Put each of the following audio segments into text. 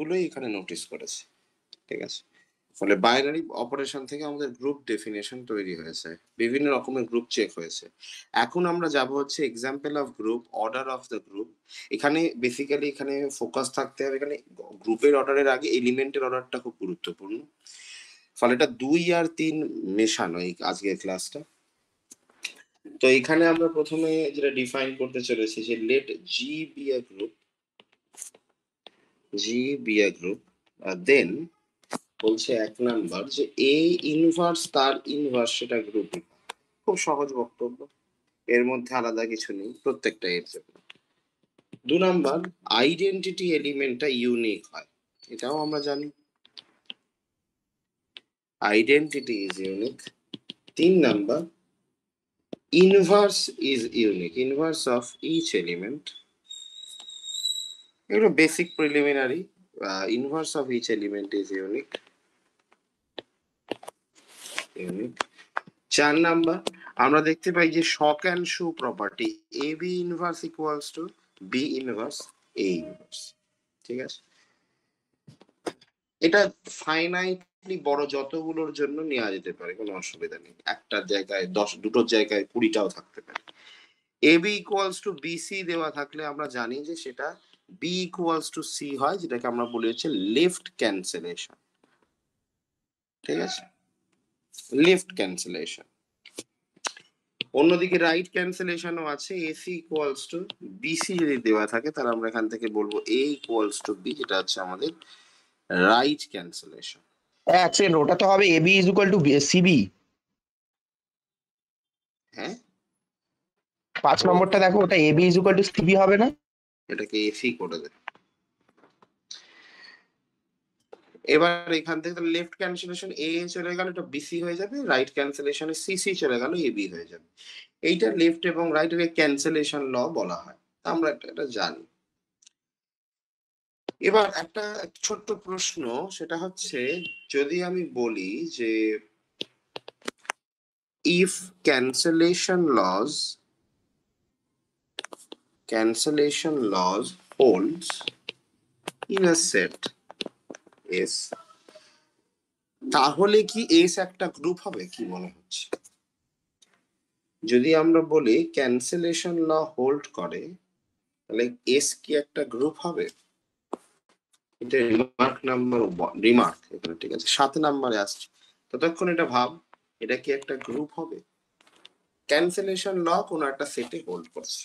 সেগুলোই এখানে নোটিস করেছে। ঠিক আছে, ফলে বাইনারি অপারেশন থেকে আমাদের গ্রুপ ডেফিনেশন তৈরি হয়েছে, বিভিন্ন রকমের গ্রুপ চেক হয়েছে। এখন আমরা যাব হচ্ছে example of group, order of the group. এখানে বেসিক্যালি এখানে ফোকাস থাকতে হবে, এখানে গ্রুপের অর্ডারের আগে এলিমেন্টের অর্ডারটা খুব গুরুত্বপূর্ণ। ফলে এটা 2 আর 3 মেশানো এই আজকের ক্লাসটা। তো এখানে আমরা প্রথমে যেটা ডিফাইন করতে চলেছি যে let G B a group, G B a group, then বলছে 1 নাম্বার যে এ ইনভার্স তার ইনভার্স সেটা গ্রুপ। খুব সহজ বক্তব্য, এর মধ্যে আলাদা কিছু নেই, প্রত্যেকটা এর জন্য। 2 নাম্বার আইডেন্টিটি এলিমেন্টটা ইউনিক হয়, এটাও আমরা জানি, identity is unique. 3 number inverse is unique, inverse of each element. এগুলো basic preliminary, inverse of each element is unique, unique. 4 number আমরা দেখতে পাই যে sock and shoe property, A B inverse equals to B inverse A inverse. ঠিক আছে, এটা ফাইনাইটলি বড় যতগুলোর জন্য নেওয়া যেতে পারে, কোনো অসুবিধা নেই। একটা জায়গায় 10, দুটোর জায়গায় 20টাও থাকতে পারে। A B equals to B C দেওয়া থাকলে আমরা জানি যে সেটা বি ইকুয়ালস টু সি হয়, যেটাকে আমরা বলি হচ্ছে লেফট ক্যান্সেলেশন। ঠিক আছে, লেফট ক্যান্সেলেশন। অন্যদিকে রাইট ক্যান্সেলেশনও আছে, এসি ইকুয়ালস টু বিসি যদি দেওয়া থাকে তাহলে আমরা এখান থেকে বলবো এ ইকুয়ালস টু বি, যেটা হচ্ছে আমাদের রাইট ক্যান্সেলেশন। এক সেকেন্ড, ওটা তো হবে AB is equal to CB. হ্যাঁ, 5 নম্বরটা দেখো, ওটা AB is equal to CB হবে না? এটাকে এসি করে দেয়। এবার এখান থেকে লেফট ক্যান্সেলেশন এ চলে গেল, এটা বিসি হয়ে যাবে, রাইট ক্যান্সেলেশনে সিসি চলে গেল, এবি হয়ে যাবে। এইটা লেফট এবং রাইট এর ক্যান্সেলেশন ল বলা হয়, আমরা এটা জানি। এবার একটা ছোট্ট প্রশ্ন, সেটা হচ্ছে যদি আমি বলি যে if cancellation laws holds in a set S, তাহলে কি S একটা গ্রুপ হবে? কি মনে হচ্ছে? যদি আমরা বলি ক্যান্সেলেশন ল হোল্ড করে, তাহলে S কি একটা গ্রুপ হবে? এটা রিমার্ক নাম্বার 1, রিমার্ক এখানে। ঠিক আছে, 7 নম্বরে আসছে। ততক্ষণ এটা ভাব, এটা কি একটা গ্রুপ হবে? ক্যান্সেলেশন ল কোন একটা সেটে হোল্ড করছে।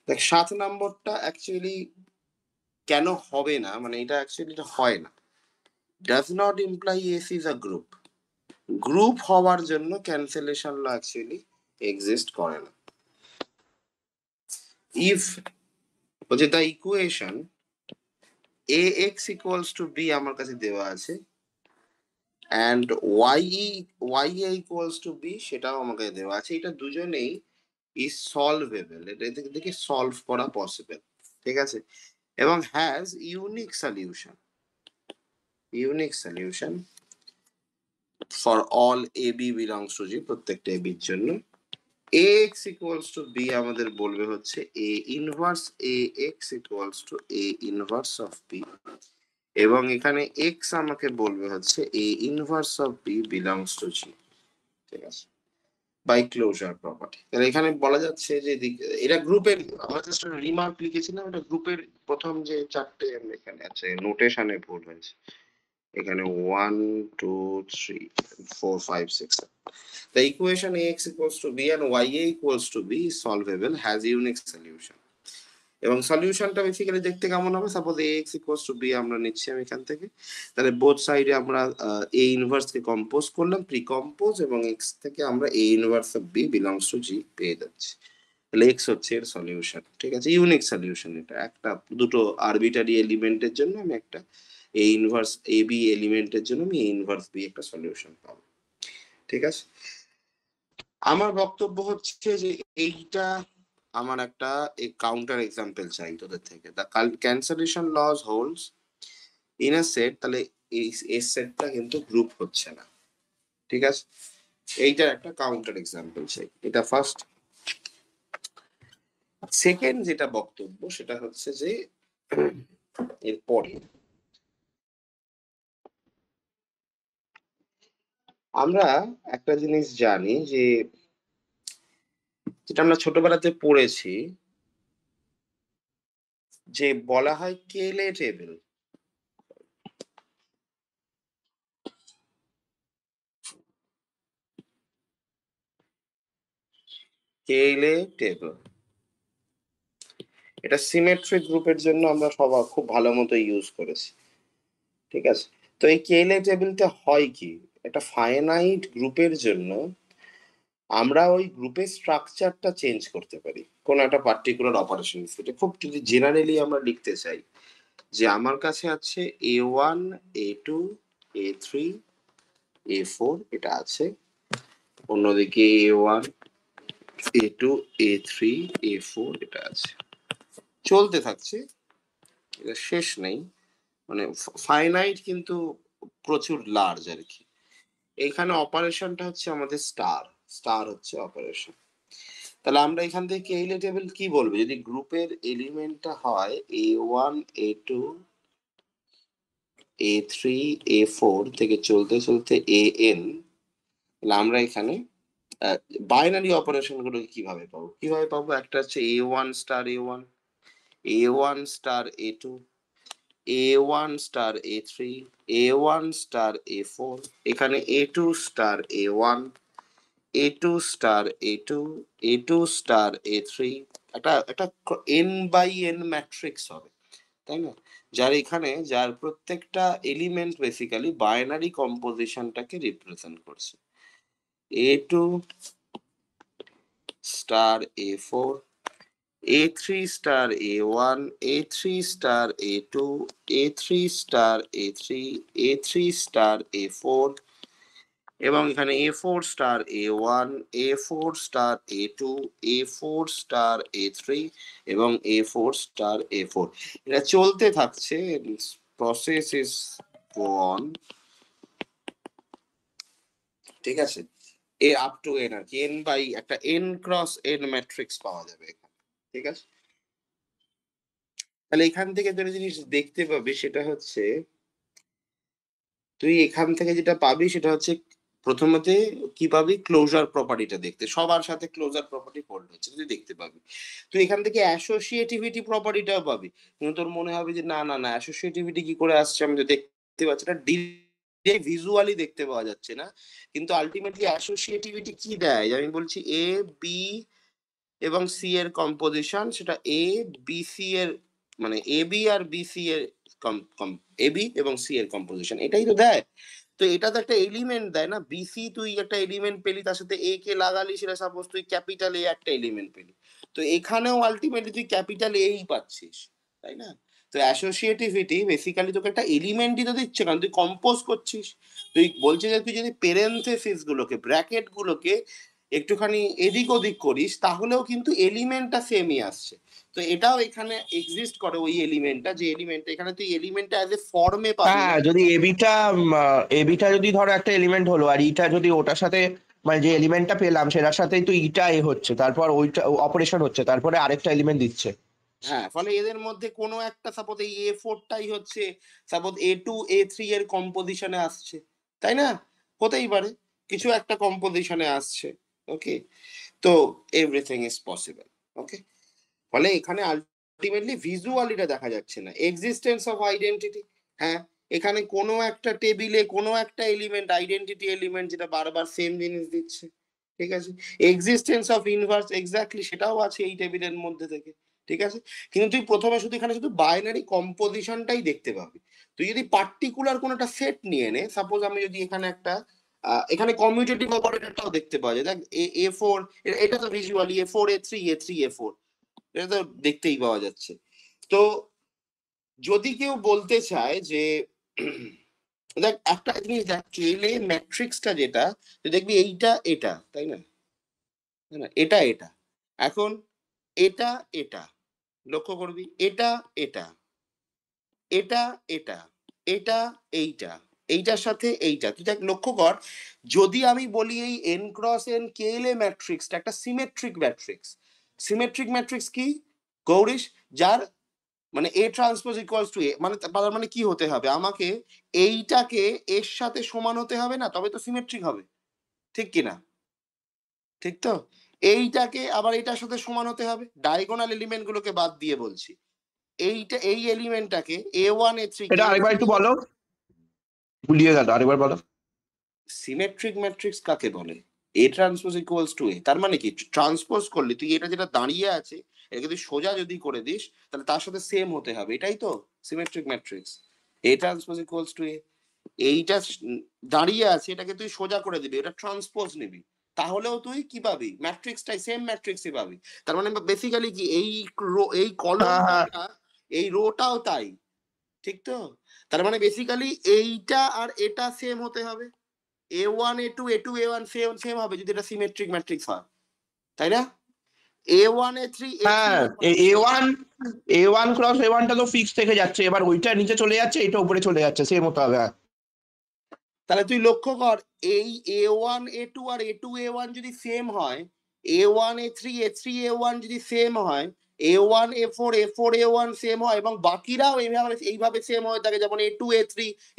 দেখ 7 নম্বরটা অ্যাকচুয়ালি কেন হবে না, মানে এটা অ্যাকচুয়ালি হয় না। Does not imply S is a group. Group হওয়ার জন্য ক্যান্সেলেশন ল অ্যাকচুয়ালি এক্সিস্ট করে না। ইফ হচ্ছে the equation a x equals to b আমার কাছে দেওয়া আছে, and y a equals to b সেটাও আমার কাছে দেওয়া আছে, এটা দুজনেই ইজ সলভেবল, এটা থেকে সলভ করা পসিবল। ঠিক আছে, এবং has unique solution, unique solution for all A B belongs to G, প্রত্যেকটা এ বির জন্য। A x equals to B আমাদের বলবে হচ্ছে A inverse A x equals to A inverse of B, এবং এখানে এক্স আমাকে বলবে হচ্ছে A inverse of B belongs to G. ঠিক আছে, বাই ক্লোজার প্রপার্টি। তাহলে এখানে বলা যাচ্ছে যে এটা গ্রুপের, আমরা জাস্ট রিমার্ক লিখেছিলাম, এটা গ্রুপের প্রথম যে 4টে এখানে আছে, নোটেশনে ভুল হয়েছে এখানে 1 2 3 4 5 6 7. The equation ax equals to b and ya equals to b is solvable, has unique solution. এবং সলিউশনটা বেসিক্যালি দেখতে কেমন হবে? Suppose ax equals to b আমরা নিচ্ছি আমি এখান থেকে, তাহলে বোথ সাইডে আমরা a ইনভার্স কে কম্পোজ করলাম, প্রি কম্পোজ, এবং x থেকে আমরা a inverse of b belongs to g পেয়ে যাচ্ছি। তাহলে x হচ্ছে এর সলিউশন। ঠিক আছে, ইউনিক সলিউশন। এটা একটা দুটো আরবিটারি এলিমেন্টের জন্য আমি একটা এ ইনভার্স এ বি এলিমেন্টের জন্য আমি এ ইনভার্স বি একটা সলিউশন পাবো। ঠিক আছে, আমার বক্তব্য হচ্ছে যে এইটা আমার একটা কাউন্টার এক্সাম্পল চাই তোদের থেকে। The cancellation laws holds in a set, তাহলে এই সেটটা কিন্তু গ্রুপ হচ্ছে না। ঠিক আছে, এইটার একটা কাউন্টার এক্সাম্পল চাই, এটা ফার্স্ট। সেকেন্ড যেটা বক্তব্য সেটা হচ্ছে যে এরপরে আমরা একটা জিনিস জানি যে যেটা আমরা ছোটবেলাতে পড়েছি যে বলা হয় কেলে টেবিল। কেলে টেবিল এটা সিমেট্রিক গ্রুপের জন্য আমরা সবাই খুব ভালো মতো ইউজ করেছি, ঠিক আছে? তো এই কেলে টেবিলটা হয় কি, একটা ফাইনাইট গ্রুপের জন্য আমরা ওই গ্রুপের স্ট্রাকচারটা চেঞ্জ করতে পারি কোন একটা পার্টিকুলার অপারেশন। এটা খুব যদি জেনারেলি আমরা লিখতে চাই যে আমার কাছে আছে A1 A2 A3 A4 এটা আছে, অন্যদিকে A1 A2 A3 A4 এটা আছে, চলতে থাকছে, এটা শেষ নেই, মানে ফাইনাইট কিন্তু প্রচুর লার্জ আর কি। এখানে অপারেশনটা হচ্ছে আমাদের স্টার, স্টার হচ্ছে অপারেশন। তাহলে আমরা এখান থেকে কেইলে টেবিল কি বলবো, যদি গ্রুপের এলিমেন্টটা হয় A1 A2 A3 A4 থেকে চলতে চলতে AN, তাহলে আমরা এখানে বাইনারি অপারেশন গুলোকে কিভাবে পাবো, কিভাবে পাবো? একটা হচ্ছে A1 star A1, A1 star A2, A1 star A3, A1 star A4, এখানে A2 star A1, A2 star A2, A2 star A3, একটা একটা n বাই n ম্যাট্রিক্স হবে, তাই না? যার এখানে যার প্রত্যেকটা এলিমেন্ট বেসিক্যালি বাইনারি কম্পোজিশনটাকে রিপ্রেজেন্ট করছে। A2 star A4, A3 star A1, A3 star A2, A3 star A3, A3 star A4, এবং এখানে A4 star A1, A4 star A2, A4 star A3 এবং A4 স্টার A4। এটা চলতে থাকছে, process is on, ঠিক আছে? এ up to N আর কি, N by একটা এন ক্রস এন ম্যাট্রিক্স পাওয়া যাবে এখানে, ঠিক আছে? তাহলে এখান থেকে যেটা জিনিস দেখতে পাবি সেটা হচ্ছে, তুই এখান থেকে যেটা পাবি সেটা হচ্ছে প্রথমতে কি পাবি, ক্লোজার প্রপার্টিটা দেখতে, সবার সাথে ক্লোজার প্রপার্টি ফোল্ড হচ্ছে তুই দেখতে পাবি। তুই এখান থেকে অ্যাসোসিয়েটিভিটি প্রপার্টিটাও পাবি, কিন্তু তোর মনে হবে যে না না না, অ্যাসোসিয়েটিভিটি কি করে আসছে, আমি তো দেখতে পাচ্ছি না, ভিজুয়ালি দেখতে পাওয়া যাচ্ছে না, কিন্তু আলটিমেটলি অ্যাসোসিয়েটিভিটি কি দেয়, আমি বলছি এ বি এবং সি এর কম্পোজিশন, সেটা এ বি সি এর, মানে A B R B C এর এ বি এবং সি এর কম্পোজিশন এটাই তো দেয়। তো এটা তো একটা এলিমেন্ট দেয় না, বিসি তুই একটা এলিমেন্ট পেলি, তার সাথে এ কে লাগালি, সেটা সাপোজ তুই ক্যাপিটাল এ একটা এলিমেন্ট পেলি, তো এখানেও আলটিমেটলি তুই ক্যাপিটাল এই পাচ্ছিস, তাই না? তো অ্যাসোসিয়েটিভিটি বেসিক্যালি তোকে একটা এলিমেন্টই তো দিচ্ছে, কারণ তুই কম্পোজ করছিস। তুই বলছিস যে তুই যদি পেরেন্থেসিস গুলোকে, ব্র্যাকেট গুলোকে একটুখানি এদিক ওদিক করিস, তাহলেও কিন্তু এলিমেন্টটা সেমই আসছে। তো এটাও এখানে এক্সিস্ট করে, ওই এলিমেন্টটা, যে এলিমেন্টটা এখানে তুই এলিমেন্টটা অ্যাজ এ ফর্মে পাবি হ্যাঁ, না। যদি এবিটা যদি ধরো একটা এলিমেন্ট হলো, আর ইটা যদি ওটার সাথে, মানে যে এলিমেন্টটা পেলাম সেটার সাথেই তো ইটা এ হচ্ছে, তারপর ওইটা অপারেশন হচ্ছে, তারপরে আরেকটা এলিমেন্ট দিচ্ছে। হ্যাঁ, ফলে এদের মধ্যে কোনো একটা সাপোজ এই A4টাই হচ্ছে সাপোজ A2 A3 এর কম্পোজিশনে আসছে, তাই না? হতেই পারে কিছু একটা কম্পোজিশনে আসছে, ওকে? তো এভরিথিং ইজ পসিবল, ওকে? ফলে এখানে আলটিমেটলি ভিজুয়ালিটা দেখা যাচ্ছে না, এক্সিস্টেন্স অফ আইডেন্টিটি। হ্যাঁ, এখানে কোনো একটা টেবিলে কোনো একটা এলিমেন্ট, আইডেন্টিটি এলিমেন্ট, যেটা বারবার সেম জিনিস দিচ্ছে, ঠিক আছে? এক্সিস্টেন্স অফ ইনভার্স, এক্স্যাক্টলি সেটাও আছে এই টেবিলের মধ্যে থেকে, ঠিক আছে? কিন্তু তুই প্রথমে শুধু এখানে শুধু বাইনারি কম্পোজিশনটাই দেখতে পাবি। তুই যদি পার্টিকুলার কোনো একটা সেট নিয়ে নে, সাপোজ আমি যদি এখানে একটা এখানে কমিউটেটিভ অপারেটরটাও দেখতে পাওয়া যায়, দেখ A4, এটা তো visually A4 A3 A3 A4, এটা তো দেখতেই পাওয়া যাচ্ছে। তো যদি কেউ বলতে চায় যে দেখ একটা জিনিস, দেখ কেলে ম্যাট্রিক্সটা যেটা, তুই দেখবি এইটা এটা, তাই না? তাই না? এটা এটা, এখন এটা এটা, লক্ষ্য করবি এটা এটা, এটা এটা, এটা এইটা, এইটার সাথে এইটা, তুই দেখ লক্ষ্য কর, যদি আমি বলি এই n ক্রস n কেএলএ ম্যাট্রিক্সটা একটা সিমেট্রিক ম্যাট্রিক্স, সিমেট্রিক ম্যাট্রিক্স কি গৌরীশ? যার মানে এ ট্রান্সপোজ ইকুয়ালস টু এ, মানে তার মানে কি হতে হবে, আমাকে এইটাকে এর সাথে সমান হতে হবে না, তবে তো সিমেট্রিক হবে, ঠিক কিনা? ঠিক তো? এইটাকে আবার এটার সাথে সমান হতে হবে, ডায়াগোনাল এলিমেন্ট গুলোকে বাদ দিয়ে বলছি। এইটা এই এলিমেন্টটাকে A1 A3 এটা আরেকবার একটু বলো, ভুলিয়ে গেল, আরেকবার বলো। সিমেট্রিক ম্যাট্রিক্স কাকে বলে? এ ট্রান্সপোজ ইকুয়ালস টু এ, তার মানে কি ট্রান্সপোজ করলে তুই এটা যেটা দাঁড়িয়ে আছে এটাকে তুই সোজা যদি করে দিস তাহলে তার সাথে সেম হতে হবে, এটাই তো symmetric matrix. A transpose equals to A, এইটা দাঁড়িয়ে আছে এটাকে তুই সোজা করে দিবি, এটা ট্রান্সপোজ নিবি, তাহলেও তুই কি পাবি, ম্যাট্রিক্সটাই সেম ম্যাট্রিক্সই পাবি। তার মানে বেসিক্যালি কি এই এই হ্যাঁ হ্যাঁ কলমটা এই রোটাও তাই, ঠিক তো? তার মানে বেসিক্যালি এইটা আর এটা সেম হতে হবে, A1 A2 A2 A1 same same হবে যদি এটা সিমেট্রিক ম্যাট্রিক্স হয়, তাই না? A1 A3 A3 হ্যাঁ, A1 ক্রস A1টা তো ফিক্স থেকে যাচ্ছে, এবার ওইটা নিচে চলে যাচ্ছে, এটা উপরে চলে যাচ্ছে, সেম হতে হবে। তাহলে তুই লক্ষ্য কর, এই A1 A2 আর A2 A1 যদি সেম হয়, A1 A3 A3 A1 যদি সেম হয়, A1 A4 A4 A1 same হয়, এবং বাকিরাও এইভাবে সেম হয়ে থাকে, যেমন A2 A3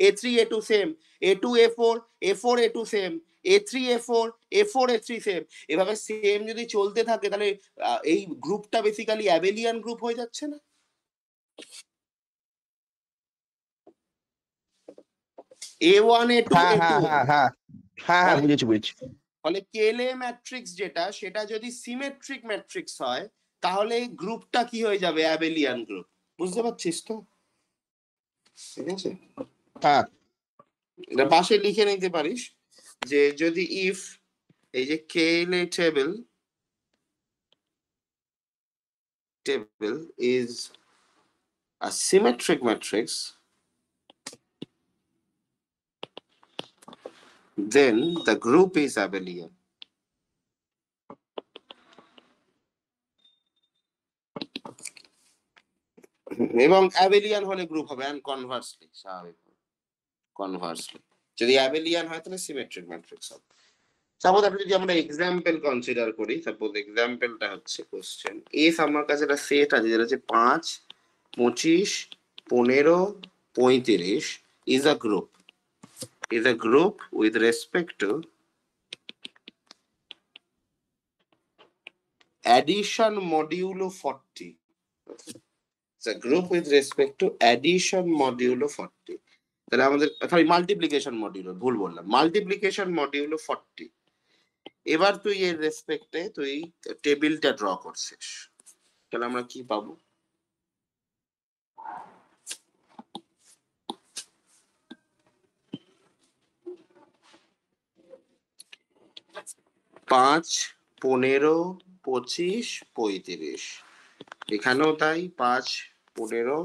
A3 A2 same, A2 A4 A4 A2 same, A3 A4 A4 A3 same, এভাবে সেম যদি চলতে থাকে তাহলে এই গ্রুপটা বেসিক্যালি অ্যাবেলিয়ান গ্রুপ হয়ে যাচ্ছে না? A1 A2 হ্যাঁ A2 হ্যাঁ হ্যাঁ হ্যাঁ হ্যাঁ হ্যাঁ, ফলে বুঝেছি বুঝেছি। ফলে কেলে ম্যাট্রিক্স যেটা সেটা যদি সিমেট্রিক ম্যাট্রিক্স হয় তাহলে এই গ্রুপটা কি হয়ে যাবে, অ্যাবেলিয়ান গ্রুপ। বুঝতে পারছিস তো? ঠিক আছে, হ্যাঁ এটা পাশে লিখে নিতে পারিস যে যদি ইফ এই যে কেলে table is a symmetric matrix, then the group is abelian. এবং অ্যাবেলিয়ান হলে গ্রুপ হবে, এন্ড কনভার্সলি স্বাভাবিক, কনভার্সলি যদি অ্যাবেলিয়ান হয় তাহলে সিমেট্রিক ম্যাট্রিক্স হবে। সাপোজ আপনি যদি আমরা এক্সাম্পল কনসিডার করি, সাপোজ এক্সাম্পলটা হচ্ছে কোশ্চেন এফ, আমার কাছে একটা সেট আছে যেটা হচ্ছে 5 25 15 35 is a group with respect to addition modulo 40. It's a group with respect to addition modulo 40. তাহলে আমাদের সরি মাল্টিপ্লিকেশন মডিউলো, ভুল বললাম, মাল্টিপ্লিকেশন মডিউলো 40। এবার তুই এর রেসপেক্টে তুই টেবিলটা ড্র করছিস, তাহলে আমরা কি পাবো? পাঁচ 15 25 35, এখানেও তাই 5 15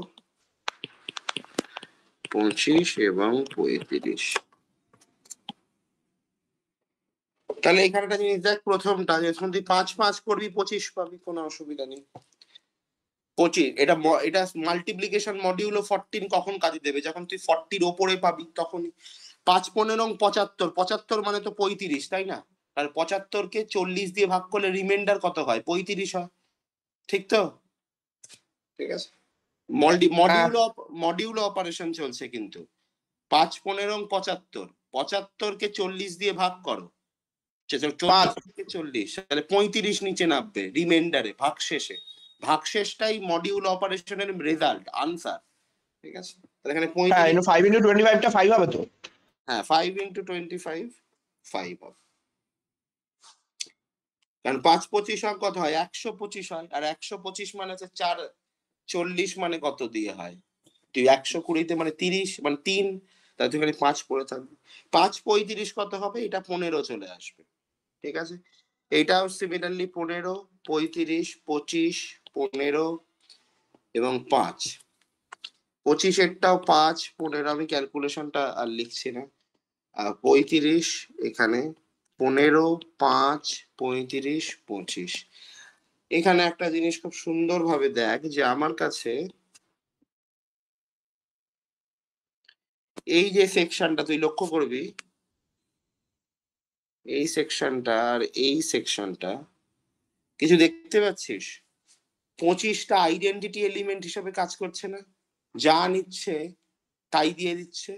25 এবং 35। তাহলে এখানে একটা জিনিস দেখ, প্রথমটা যখন তুই 5 5 করবি 25 পাবি, কোনো অসুবিধা নেই। 25 এটা মাল্টিপ্লিকেশন মডিউলো 14 কখন কাজে দেবে, যখন তুই 40 ওপরে পাবি তখনই। 5 15 75, 75 মানে তো 35, তাই না? আর 75কে 40 দিয়ে ভাগ করলে রিমাইন্ডার কত হয়, 35 হয়, ঠিক তো? ঠিক আছে, হ্যাঁ মডিউলো অপারেশন চলছে কিন্তু। 5 15 75, 75কে 40 দিয়ে ভাগ করো, 5। 40 থেকে 40, তাহলে 35 নিচে নামবে রিমাইন্ডারে, ভাগশেষটাই মডিউল অপারেশনের রেজাল্ট, আনসার, ঠিক আছে? তাহলে এখানে হ্যাঁ, 35, 5 ইন্টু 25টা 5 হবে তো। হ্যাঁ 5 ইন্টু 25 5 হবে, কারণ 5 25 হয় কত হয়, 125 হয়, আর 125 মানে হচ্ছে 4 40 মানে কত দিয়ে হয়, তুই 120তে মানে 30 মানে 3, তাহলে তুই এখানে 5 পড়ে থাকবে। 5 35 কত হবে, এটা 15 চলে আসবে, ঠিক আছে? এইটাও সিমিলারলি 15 35 25 15 এবং 5, 25-এরটাও 5 15, আমি ক্যালকুলেশনটা আর লিখছি না। 35 এখানে 15 5 35 25। এখানে একটা জিনিস খুব সুন্দর ভাবে দেখ যে আমার কাছে এই যে সেকশনটা তুই লক্ষ্য করবি, এই সেকশনটা আর এই সেকশনটা কিছু দেখতে পাচ্ছিস? 25টা আইডেন্টিটি এলিমেন্ট হিসাবে কাজ করছে না? যা নিচ্ছে তাই দিয়ে দিচ্ছে।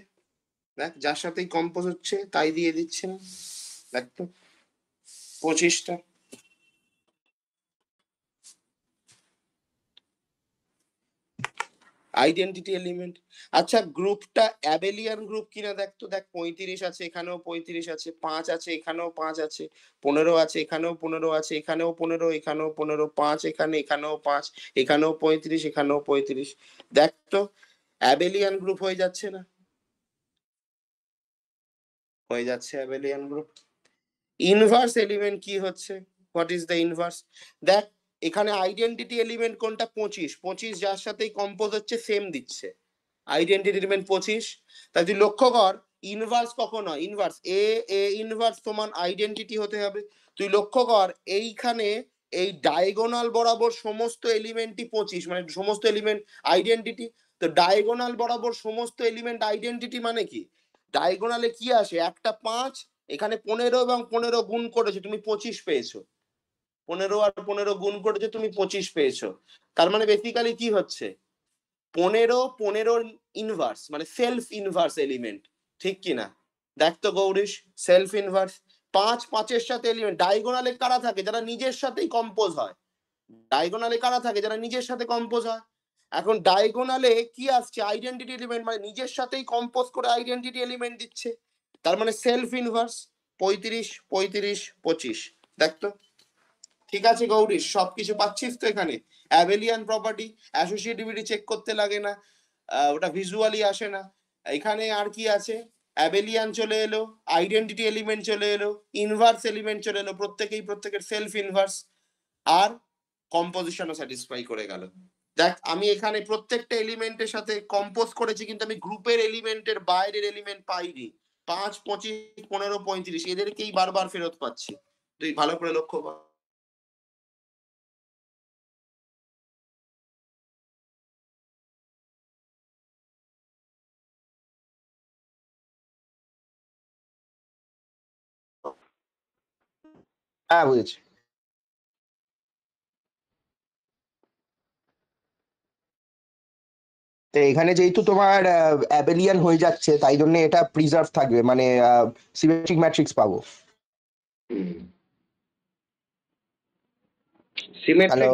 দেখ, যার সাথেই কম্পোজ হচ্ছে তাই দিয়ে দিচ্ছে না? দেখ তো, 25টা। Identity element. আচ্ছা, গ্রুপটা অ্যাবেলিয়ান গ্রুপ কিনা দেখ তো। দেখ, 35 আছে, এখানেও 35 আছে, 5 আছে, এখানেও 5 আছে, 15 আছে, এখানেও 15 আছে, এখানেও 15, এখানেও 15, 5 এখানে, এখানেও 5, এখানেও 35, এখানেও 35। দেখ তো, অ্যাবেলিয়ান গ্রুপ হয়ে যাচ্ছে না? হয়ে যাচ্ছে অ্যাবেলিয়ান গ্রুপ। ইনভার্স এলিমেন্ট কি হচ্ছে? What is the inverse? দেখ, এখানে আইডেন্টিটি এলিমেন্ট কোনটা? 25। 25 যার সাথেই কম্পোজ হচ্ছে সেম দিচ্ছে। Identity element 25। তাই তুই লক্ষ্য কর, ইনভার্স কখন হয়? ইনভার্স এ এ ইনভার্স সমান আইডেন্টিটি হতে হবে। তুই লক্ষ্য কর, এইখানে এই ডায়াগোনাল বরাবর সমস্ত এলিমেন্টই 25, মানে সমস্ত এলিমেন্ট আইডেন্টিটি। তো ডায়াগোনাল বরাবর সমস্ত এলিমেন্ট আইডেন্টিটি মানে কি? ডায়াগোনালে কি আসে? একটা 5, এখানে 15 এবং 15 গুণ করেছে, তুমি 25 পেয়েছো। 15 আর 15 গুণ করেছে, তুমি 25 পেয়েছো। তার মানে বেসিক্যালি কি হচ্ছে? 15 ইনভার্স, মানে সেলফ ইনভার্স এলিমেন্ট, ঠিক কিনা? দেখ তো গৌরীশ, সেলফ ইনভার্স। 5 5-এর সাথে এলিমেন্ট। ডায়াগোনালে কারা থাকে? যারা নিজের সাথেই কম্পোজ হয়। ডায়াগোনালে কারা থাকে? যারা নিজের সাথে কম্পোজ হয়। এখন ডায়াগোনালে কি আসছে? আইডেন্টিটি এলিমেন্ট, মানে নিজের সাথেই কম্পোজ করে আইডেন্টিটি এলিমেন্ট দিচ্ছে। তার মানে সেলফ ইনভার্স। 35 35 25। দেখ তো, ঠিক আছে গৌরীশ, সবকিছু পাচ্ছিস তো এখানে? অ্যাবেলিয়ান প্রপার্টি, অ্যাসোসিয়েটিভিটি চেক করতে লাগে না, ওটা ভিজুয়ালি আসে না। এখানে আর কি আছে? অ্যাবেলিয়ান চলে এলো, আইডেন্টিটি এলিমেন্ট চলে এলো, ইনভার্স এলিমেন্ট চলে এলো, প্রত্যেকেই প্রত্যেকের সেলফ ইনভার্স, আর কম্পোজিশনও স্যাটিসফাই করে গেল। দেখ, আমি এখানে প্রত্যেকটা এলিমেন্টের সাথে কম্পোজ করেছি, কিন্তু আমি গ্রুপের এলিমেন্টের বাইরের এলিমেন্ট পাইনি। 5 25 15 35 এদেরকেই বারবার ফেরত পাচ্ছি। তুই ভালো করে লক্ষ্য কর। হ্যাঁ, বুঝেছি। তো এখানে যেহেতু তোমার অ্যাবেলিয়ান হয়ে যাচ্ছে, তাই জন্য এটা প্রিজার্ভ থাকবে, মানে সিমেট্রিক ম্যাট্রিক্স পাবো। হ্যালো।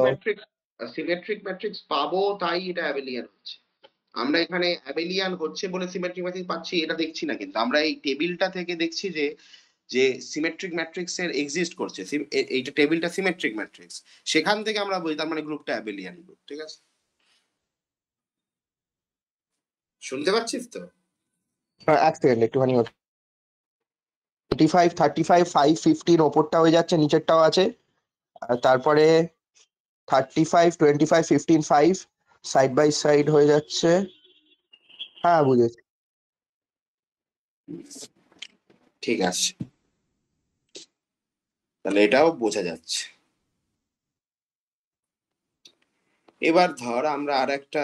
সিমেট্রিক ম্যাট্রিক্স পাবো, তাই এটা অ্যাবেলিয়ান হচ্ছে। আমরা এখানে অ্যাবেলিয়ান হচ্ছে বলে সিমেট্রিক ম্যাট্রিক্স পাচ্ছি এটা দেখছি না, কিন্তু আমরা এই টেবিলটা থেকে দেখছি যে যে সিমেট্রিক ম্যাট্রিক্স এর এক্সিস্ট করছে। এইটা টেবিলটা সিমেট্রিক ম্যাট্রিক্স, সেখান থেকে আমরা বলি তার মানে গ্রুপটা অ্যাবেলিয়ান গ্রুপ। ঠিক আছে, শুনতে পাচ্ছিস তো? এক সেকেন্ড, একটুখানি। 25 35 5 15 ওপরটা হয়ে যাচ্ছে, নিচেরটাও আছে। আর তারপরে 35 25 15 5 সাইড বাই সাইড হয়ে যাচ্ছে। হ্যাঁ, বুঝেছি। ঠিক আছে, তাহলে এটাও বোঝা যাচ্ছে। এবার ধর আমরা আর একটা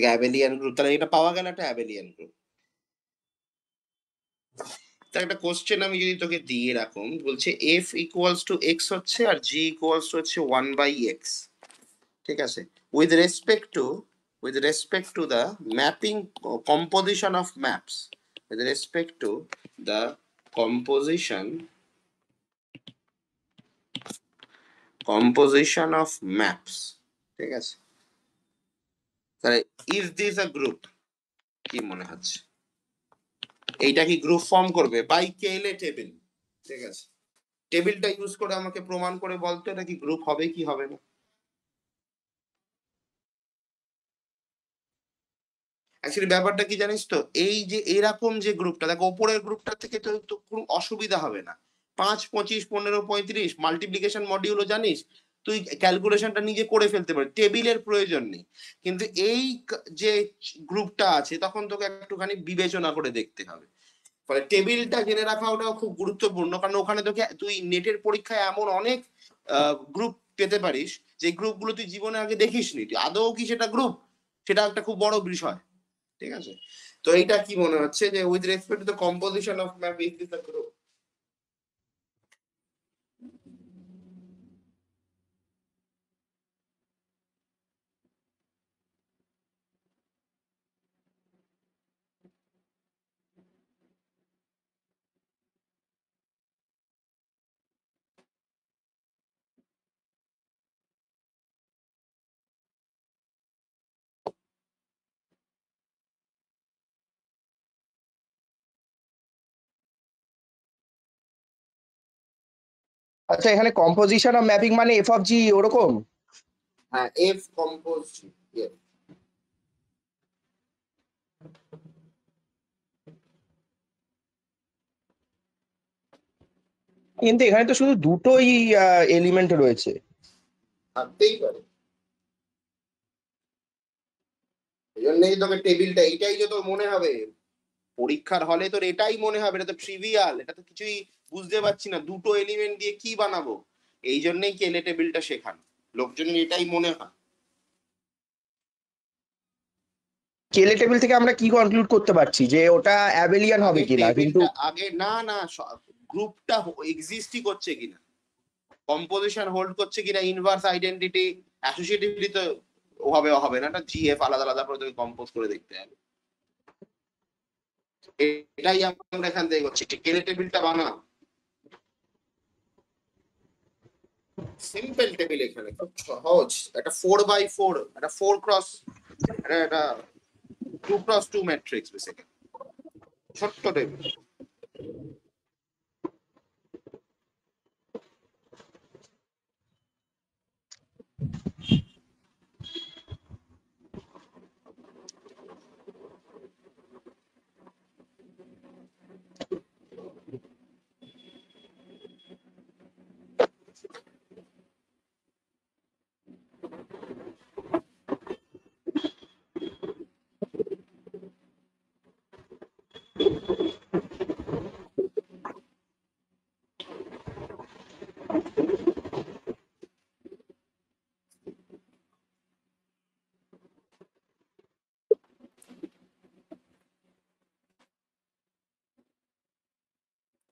অ্যাবেলিয়ান গ্রুপ, তাহলে এটা পাওয়া গেল একটা অ্যাবেলিয়ান গ্রুপ। তার একটা কোশ্চেন আমি যদি তোকে দিয়ে রাখুন, বলছে এফ ইকুয়ালস টু এক্স হচ্ছে আর জি ইকুয়ালস টু হচ্ছে 1/x। ঠিক আছে, with respect to the mapping composition of maps, with respect to the composition of maps. ঠিক আছে, তাহলে ইজ দিস আ গ্রুপ? কি মনে হচ্ছে, এইটা কি গ্রুপ ফর্ম করবে? By Cayley table. ঠিক আছে, টেবিলটা ইউজ করে আমাকে প্রমাণ করে বলতো এটা কি গ্রুপ হবে কি হবে না। অ্যাকচুয়ালি ব্যাপারটা কি জানিস তো, এই যে এরকম যে গ্রুপটা, দেখো ওপরের গ্রুপটা থেকে তো তো কোনো অসুবিধা হবে না। 5 25 15 35 মাল্টিপ্লিকেশন মডিউলও জানিস, তুই ক্যালকুলেশনটা নিজে করে ফেলতে পারিস, টেবিলের প্রয়োজন নেই। কিন্তু এই যে গ্রুপটা আছে, তখন তোকে একটুখানি বিবেচনা করে দেখতে হবে। ফলে টেবিলটা জেনে রাখা ওটাও খুব গুরুত্বপূর্ণ, কারণ ওখানে তোকে তুই নেটের পরীক্ষায় এমন অনেক গ্রুপ পেতে পারিস যে গ্রুপগুলো তুই জীবনে আগে দেখিসনি, তুই আদৌ কি সেটা গ্রুপ, সেটা একটা খুব বড় বিষয়। ঠিক আছে, তো এইটা কি মনে হচ্ছে যে with respect to the composition of map is this a group? আচ্ছা, এখানে কম্পোজিশন অফ ম্যাপিং মানে এফ অফ জি ওরকম? হ্যাঁ, এফ কম্পোজ এফ। কিন্তু এখানে তো শুধু দুটোই এলিমেন্ট রয়েছে। থাকতেই পারে, এই জন্যই তোকে টেবিলটা এইটাই যে তোর মনে হবে পরীক্ষার হলে, তোর এটাই মনে হবে, এটা তো ট্রিভিয়াল, এটা তো কিছুই বুঝতে পারছি না, দুটো এলিমেন্ট দিয়ে কি বানাবো। এই জন্যই কেলে টেবিলটা শেখান, লোকজনের এটাই মনে হয়। কেলে টেবিল থেকে আমরা কি কনক্লুড করতে পারছি যে ওটা অ্যাবেলিয়ান হবে আগে কিনা, কিন্তু টেবিলটা আগে না না, গ্রুপটা এক্সিস্টই করছে কিনা, কম্পোজিশন হোল্ড করছে কিনা, ইনভার্স আইডেন্টিটি অ্যাসোসিয়েটিভিটি তো ওভাবে হবে না, একটা জিএফ আলাদা আলাদা করে তোকে কম্পোজ করে দেখতে হবে। এটাই আমরা এখান থেকে করছি, কেলে টেবিলটা বানাও, সিম্পল টেবিল, এখানে খুব সহজ, একটা 4x4, একটা 4x, একটা 2x2 ম্যাট্রিক্স বেসিক্যালি, ছোট্ট টেবিল।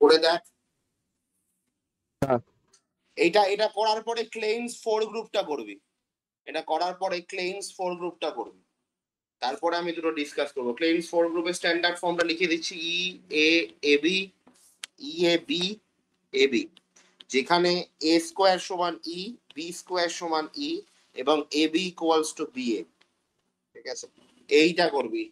করে দেখ, হ্যাঁ। এটা এটা করার পরে ক্লেইমস 4 গ্রুপটা করবি, এটা করার পরে ক্লেইমস 4 গ্রুপটা করবি, তারপরে আমি দুটো ডিসকাস করবো। ক্লেইমস 4 গ্রুপের স্ট্যান্ডার্ড ফর্মটা লিখে দিচ্ছি, এ এ B, A B A B, যেখানে এ স্কোয়ার সমান বি স্কোয়ার সমান এবং এ B equals to B A. ঠিক আছে, এইটা করবি।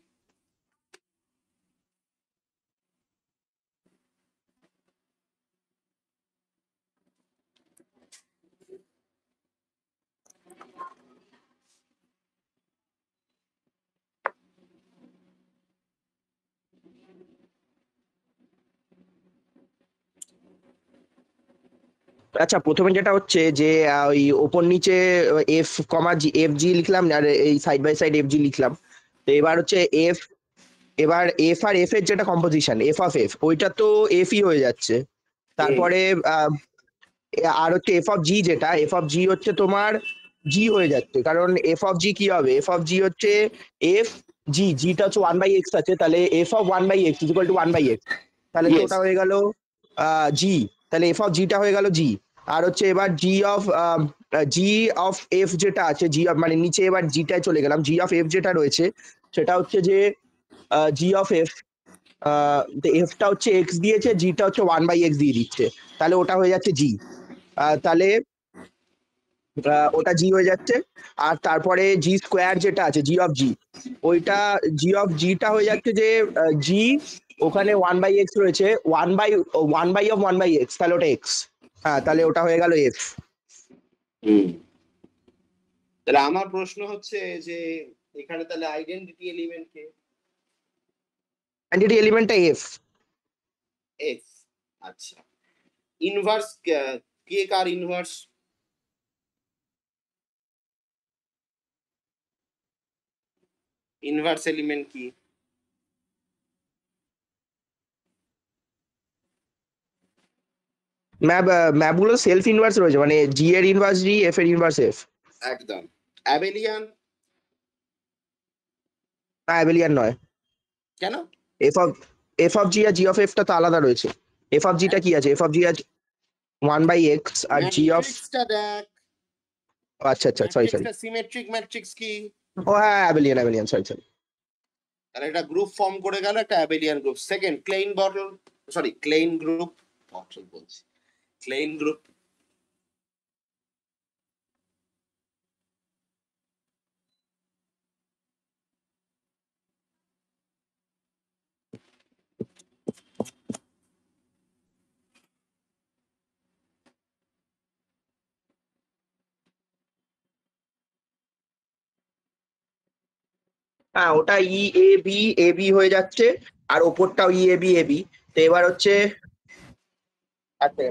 আচ্ছা, প্রথমে যেটা হচ্ছে যে ওই ওপর নিচে এফ কমা জি, এফ জি লিখলাম, আর এই side by side f g লিখলাম। তো এবার হচ্ছে এফ, এবার এফ আর এফ এর যেটা কম্পোজিশন এফ অফ এফ, ওইটা তো এফই হয়ে যাচ্ছে। হুম, তারপরে আর হচ্ছে এফ অফ জি, যেটা এফ অফ জি হচ্ছে তোমার জি হয়ে যাচ্ছে, কারণ এফ অফ জি কি হবে, এফ অফ জি হচ্ছে এফ জি, জিটা হচ্ছে 1/x আছে, তাহলে F of 1/x equal to 1/x, তাহলে তো ইয়েস, ওটা হয়ে গেল জি, তাহলে এফ অফ জিটা হয়ে গেল জি। আর হচ্ছে এবার জি অফ এফ যেটা আছে, জি অফ মানে নিচে এবার জিটায় চলে গেলাম, জি অফ এফ যেটা রয়েছে সেটা হচ্ছে যে জি অফ এফ, এফটা হচ্ছে এক্স দিয়েছে, জিটা হচ্ছে 1/x দিয়ে দিচ্ছে, তাহলে ওটা হয়ে যাচ্ছে জি। তাহলে ওটা জি হয়ে যাচ্ছে। আর তারপরে জি স্কোয়ার যেটা আছে জি অফ জি, ওইটা জি অফ জিটা হয়ে যাচ্ছে যে জি, ওখানে 1/x রয়েছে, 1/(1/(x), তাহলে ওটা এক্স। হ্যাঁ, তাহলে ওটা হয়ে গেল এফ। হুম। তাহলে আমার প্রশ্ন হচ্ছে যে এখানে তাহলে আইডেন্টিটি এলিমেন্ট কে? আইডেন্টিটি এলিমেন্টটা এফ। এফ। আচ্ছা, ইনভার্স কে কার ইনভার্স? ইনভার্স এলিমেন্ট কি? ম্যাপ, ম্যাপগুলো সেলফ ইনভার্স রয়েছে, মানে জি এর ইনভার্স জি, এফ এর ইনভার্স এফ। একদম। অ্যাবেলিয়ান? না, অ্যাবেলিয়ান নয়। কেন? F of, F of G আর জি অফ এফটা তো আলাদা রয়েছে। এফ অফ জিটা কি আছে, এফ অফ জি আছে 1/x, আর জি অফ, ম্যাট্রিক্সটা দেখ, আচ্ছা আচ্ছা, সরি সরি, ম্যাট্রিক্সটা সিমেট্রিক ম্যাট্রিক্স কি? ও হ্যাঁ, অ্যাবেলিয়ান অ্যাবেলিয়ান, সরি সরি। তাহলে একটা গ্রুপ ফর্ম করে গেল, একটা abelian group. Second, Klein bottle, sorry Klein group, bottle বলছি, ক্লেইন গ্রুপ। হ্যাঁ, ওটা ই এ বি এ বি হয়ে যাচ্ছে, আর ওপরটাও ই এ বি এ বি। তো এবার হচ্ছে আচ্ছা।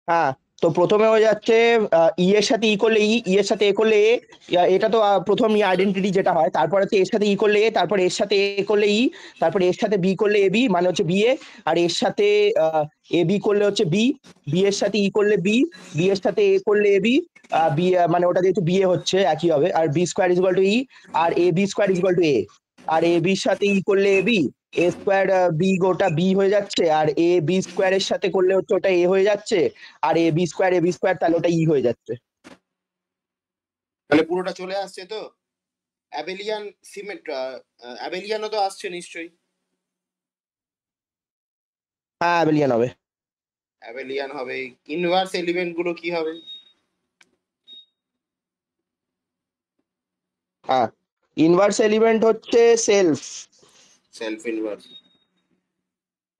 হ্যাঁ, তো প্রথমে হয়ে যাচ্ছে ই এর সাথে ই করলে ই, ই এর সাথে এ করলে এ। এটা তো প্রথম আইডেন্টিটি যেটা হয়, তারপরে হচ্ছে এর সাথে ই করলে এ, তারপর এর সাথে এ করলে ই, তারপর এর সাথে বি করলে এ বি মানে হচ্ছে বি এ। আর এর সাথে এ বি করলে হচ্ছে বি, বি এর সাথে ই করলে বি, বি এর সাথে এ করলে এ বি। বি মানে ওটা যেহেতু বি এ হচ্ছে একই হবে, আর B square is equal to E, আর A B square is equal to A. আর এ বির সাথে ই করলে A B, A square B গোটা বি হয়ে যাচ্ছে, আর এ বি স্কোয়ারের সাথে করলে হচ্ছে ওটা এ হয়ে যাচ্ছে। আর এ বি স্কোয়ার তাহলে ওটা ই হয়ে যাচ্ছে। তাহলে পুরোটা চলে আসছে তো। অ্যাবেলিয়ান সিমেট, অ্যাবেলিয়ানও তো আসছে নিশ্চয়ই। হ্যাঁ, অ্যাবেলিয়ান হবে। অ্যাবেলিয়ান হবে। ইনভার্স এলিমেন্ট গুলো কি হবে? হ্যাঁ, ইনভার্স এলিমেন্ট হচ্ছে self. Self inverse.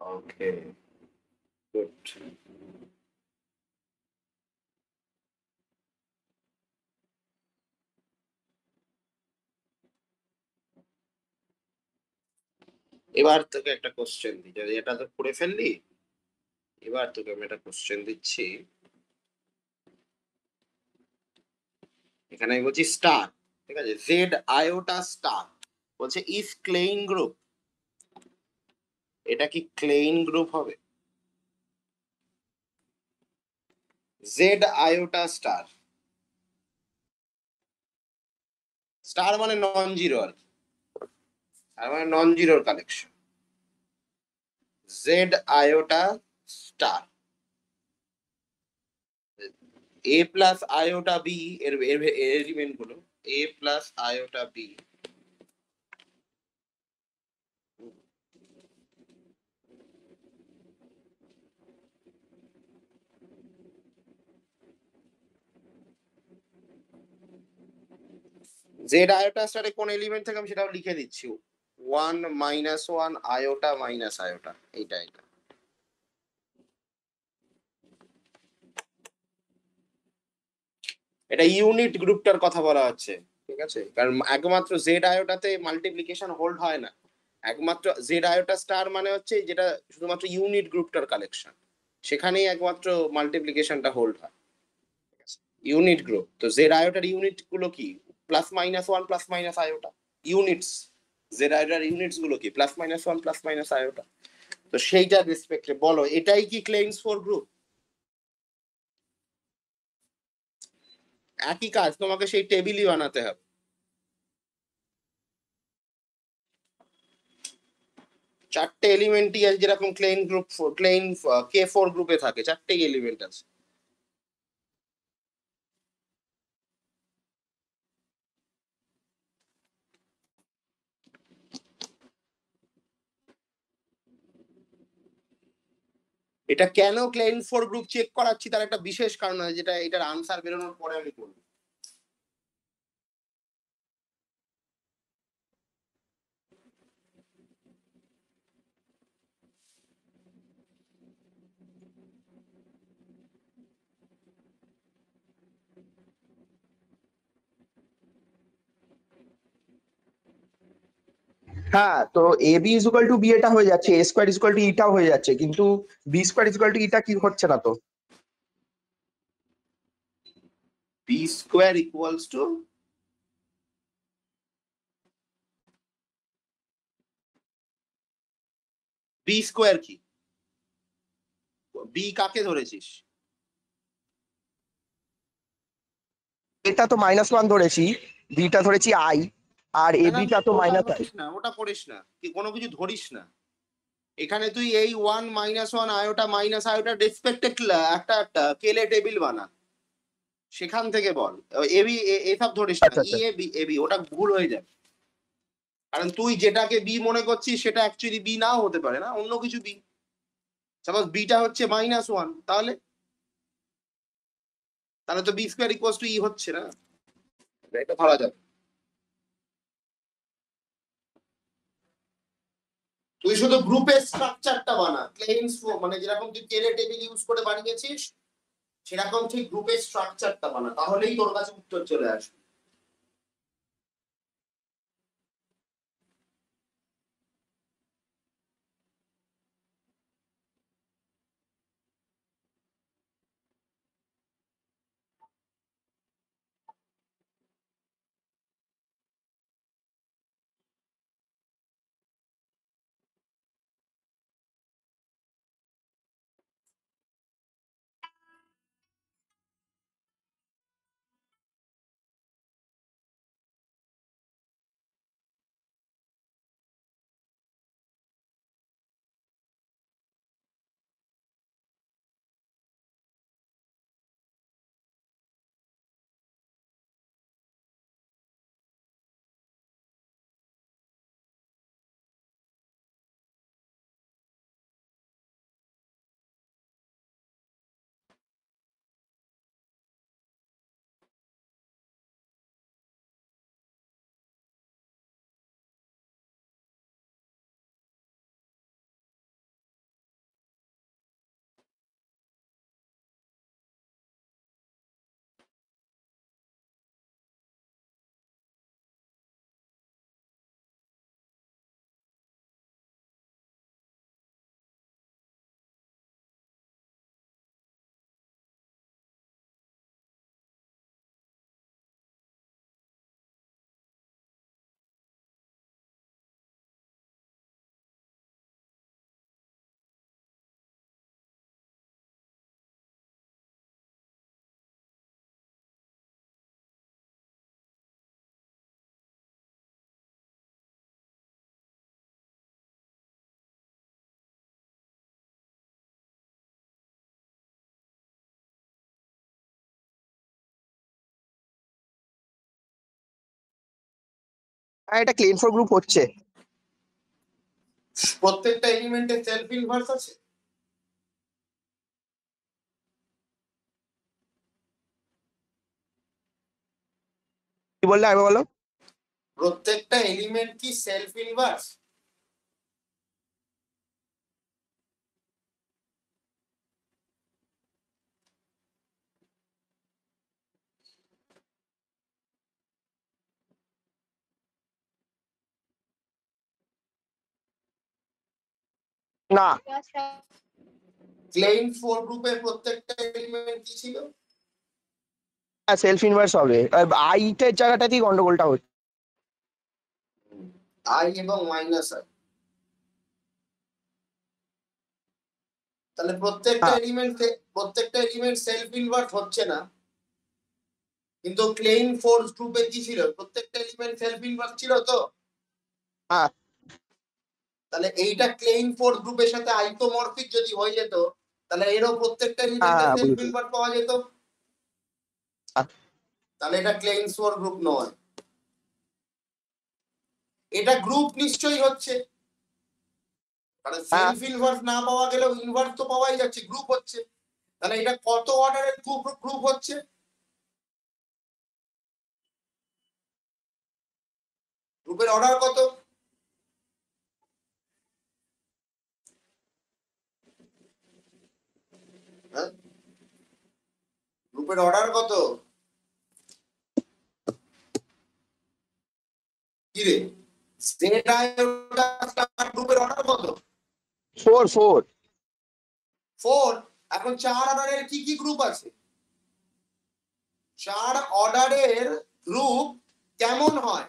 Okay, good. এবার তোকে একটা কোশ্চেন দিই, যদি এটা তো করে ফেললি, এবার তোকে আমি একটা কোশ্চেন দিচ্ছি। এখানে আমি বলছি স্টার, ঠিক আছে, জেড আয়োটা স্টার, বলছে ইফ ক্লেইন গ্রুপ, এটা কি ক্লেইন গ্রুপ হবে? জেড আয়োটা স্টার, স্টার মানে নন জিরো আর কি, তার মানে নন জিরোর collection. Z iota star, A plus iota B, এর এলিমেন্ট গুলো A plus iota B. Z iota স্টারে কোন এলিমেন্ট থেকে আমি সেটাও লিখে দিচ্ছি। One minus one iota minus iota, এইটা এটা। এটা ইউনিট গ্রুপটার কথা বলা হচ্ছে, ঠিক আছে, কারণ একমাত্র জেড আয়োটাতে মাল্টিপ্লিকেশন হোল্ড হয় না। একমাত্র জেড আয়োটা স্টার মানে হচ্ছে যেটা শুধুমাত্র ইউনিট গ্রুপটার কালেকশন, সেখানেই একমাত্র মাল্টিপ্লিকেশনটা হোল্ড হয়। ইউনিট গ্রুপ তো জেড আয়োটার ইউনিট গুলো কি? Plus minus one plus minus iota units. Z আয়োটার ইউনিটস গুলো কি? Plus minus one plus minus iota. তো সেইটার রেসপেক্টে বলো এটাই কি ক্লেইমস ফর গ্রুপ? একই কাজ, তোমাকে সেই টেবিলই বানাতে হবে। চারটে এলিমেন্টই আছে, যেরকম Klein group, Klein K four গ্রুপে থাকে চারটেই এলিমেন্ট আছে। এটা কেন ক্লেইন ফোর গ্রুপ চেক করাচ্ছি তার একটা বিশেষ কারণ আছে, যেটা এটার আনসার বেরোনোর পরে আমি বলবো। হ্যাঁ, তো a b is equal to b এটা হয়ে যাচ্ছে, এ স্কোয়ার ইজুকাল টু ইটাও হয়ে যাচ্ছে, কিন্তু বি স্কোয়ার ইজুকাল টু ইটা কি হচ্ছে না তো। B square equals to b square কি? বি কাকে ধরেছিস? এটা তো -1 ধরেছি, বিটা ধরেছি আই, আর এ না না বিটা তো ওটা মাইনাস আই। করিস না, ওটা করিস না, কি কোনো কিছু ধরিস না। এখানে তুই এই 1 - 1 আয়োটা মাইনাস আয়োটা রেসপেক্টেড একটা কেলে টেবিল বানা, সেখান থেকে বল। এবি এসব ধরিস না, আচ্ছা ই আচ্ছা। এ বি এ বি ওটা ভুল হয়ে যাবে। কারণ তুই যেটাকে বি মনে করছিস সেটা অ্যাকচুয়ালি বি নাও হতে পারে, না অন্য কিছু বি। সাপোজ বিটা হচ্ছে -1, তাহলে তাহলে তো বি স্কোয়ার ইকুয়ালস টু ই হচ্ছে না, এটা ধরা যাবে। তুই শুধু গ্রুপের স্ট্রাকচারটা বানা, ক্লেইমস মানে যেরকম তুই কেলে টেবিল ইউজ করে বানিয়েছিস সেরকম ঠিক গ্রুপের স্ট্রাকচারটা বানা, তাহলেই তোর কাছে উত্তর চলে আসবে। হ্যাঁ, এটা ক্লেম ফর গ্রুপ হচ্ছে। প্রত্যেকটা এলিমেন্টের সেলফ ইনভার্স আছে। কি বললে আগে বলো। প্রত্যেকটা এলিমেন্ট কি সেলফ ইনভার্স? না, ক্লেইম ফোর গ্রুপের প্রত্যেকটা এলিমেন্ট কি ছিল? সেলফ ইনভার্স হবে, আইটের জায়গাটাতেই গন্ডগোলটা হচ্ছে। আই এবং মাইনাস আই, তাহলে হ্যাঁ প্রত্যেকটা এলিমেন্ট সেলফ ইনভার্স হচ্ছে না, কিন্তু ক্লেইম ফোর্স গ্রুপে কি ছিল? প্রত্যেকটা এলিমেন্ট সেলফ ইনভার্স ছিল তো। হ্যাঁ তাহলে এইটা ক্লেইম ফোর্স গ্রুপের সাথে আইসোমরফিক যদি হয়ে যেত, তাহলে এরও প্রত্যেকটা হ্যাঁ এলিমেন্টের হ্যাঁ, সেলফ বুঝেছি। ইনভার্স পাওয়া যেত। হ্যাঁ তাহলে এটা ক্লেইম ফোর গ্রুপ নয়, এটা গ্রুপ নিশ্চয়ই হচ্ছে। কারণ হ্যাঁ, সেলফ ইনভার্স না পাওয়া গেলেও ইনভার্স তো পাওয়াই যাচ্ছে, গ্রুপ হচ্ছে। তাহলে এটা কত অর্ডারের গ্রুপ গ্রুপ হচ্ছে? গ্রুপের অর্ডার কত? হ্যাঁ, গ্রুপের অর্ডার কত? কি রে, জেড আয়োটা গ্রুপের অর্ডার কত? 4 4। এখন 4 অর্ডারের কি কি গ্রুপ আছে? 4 অর্ডারের গ্রুপ কেমন হয়?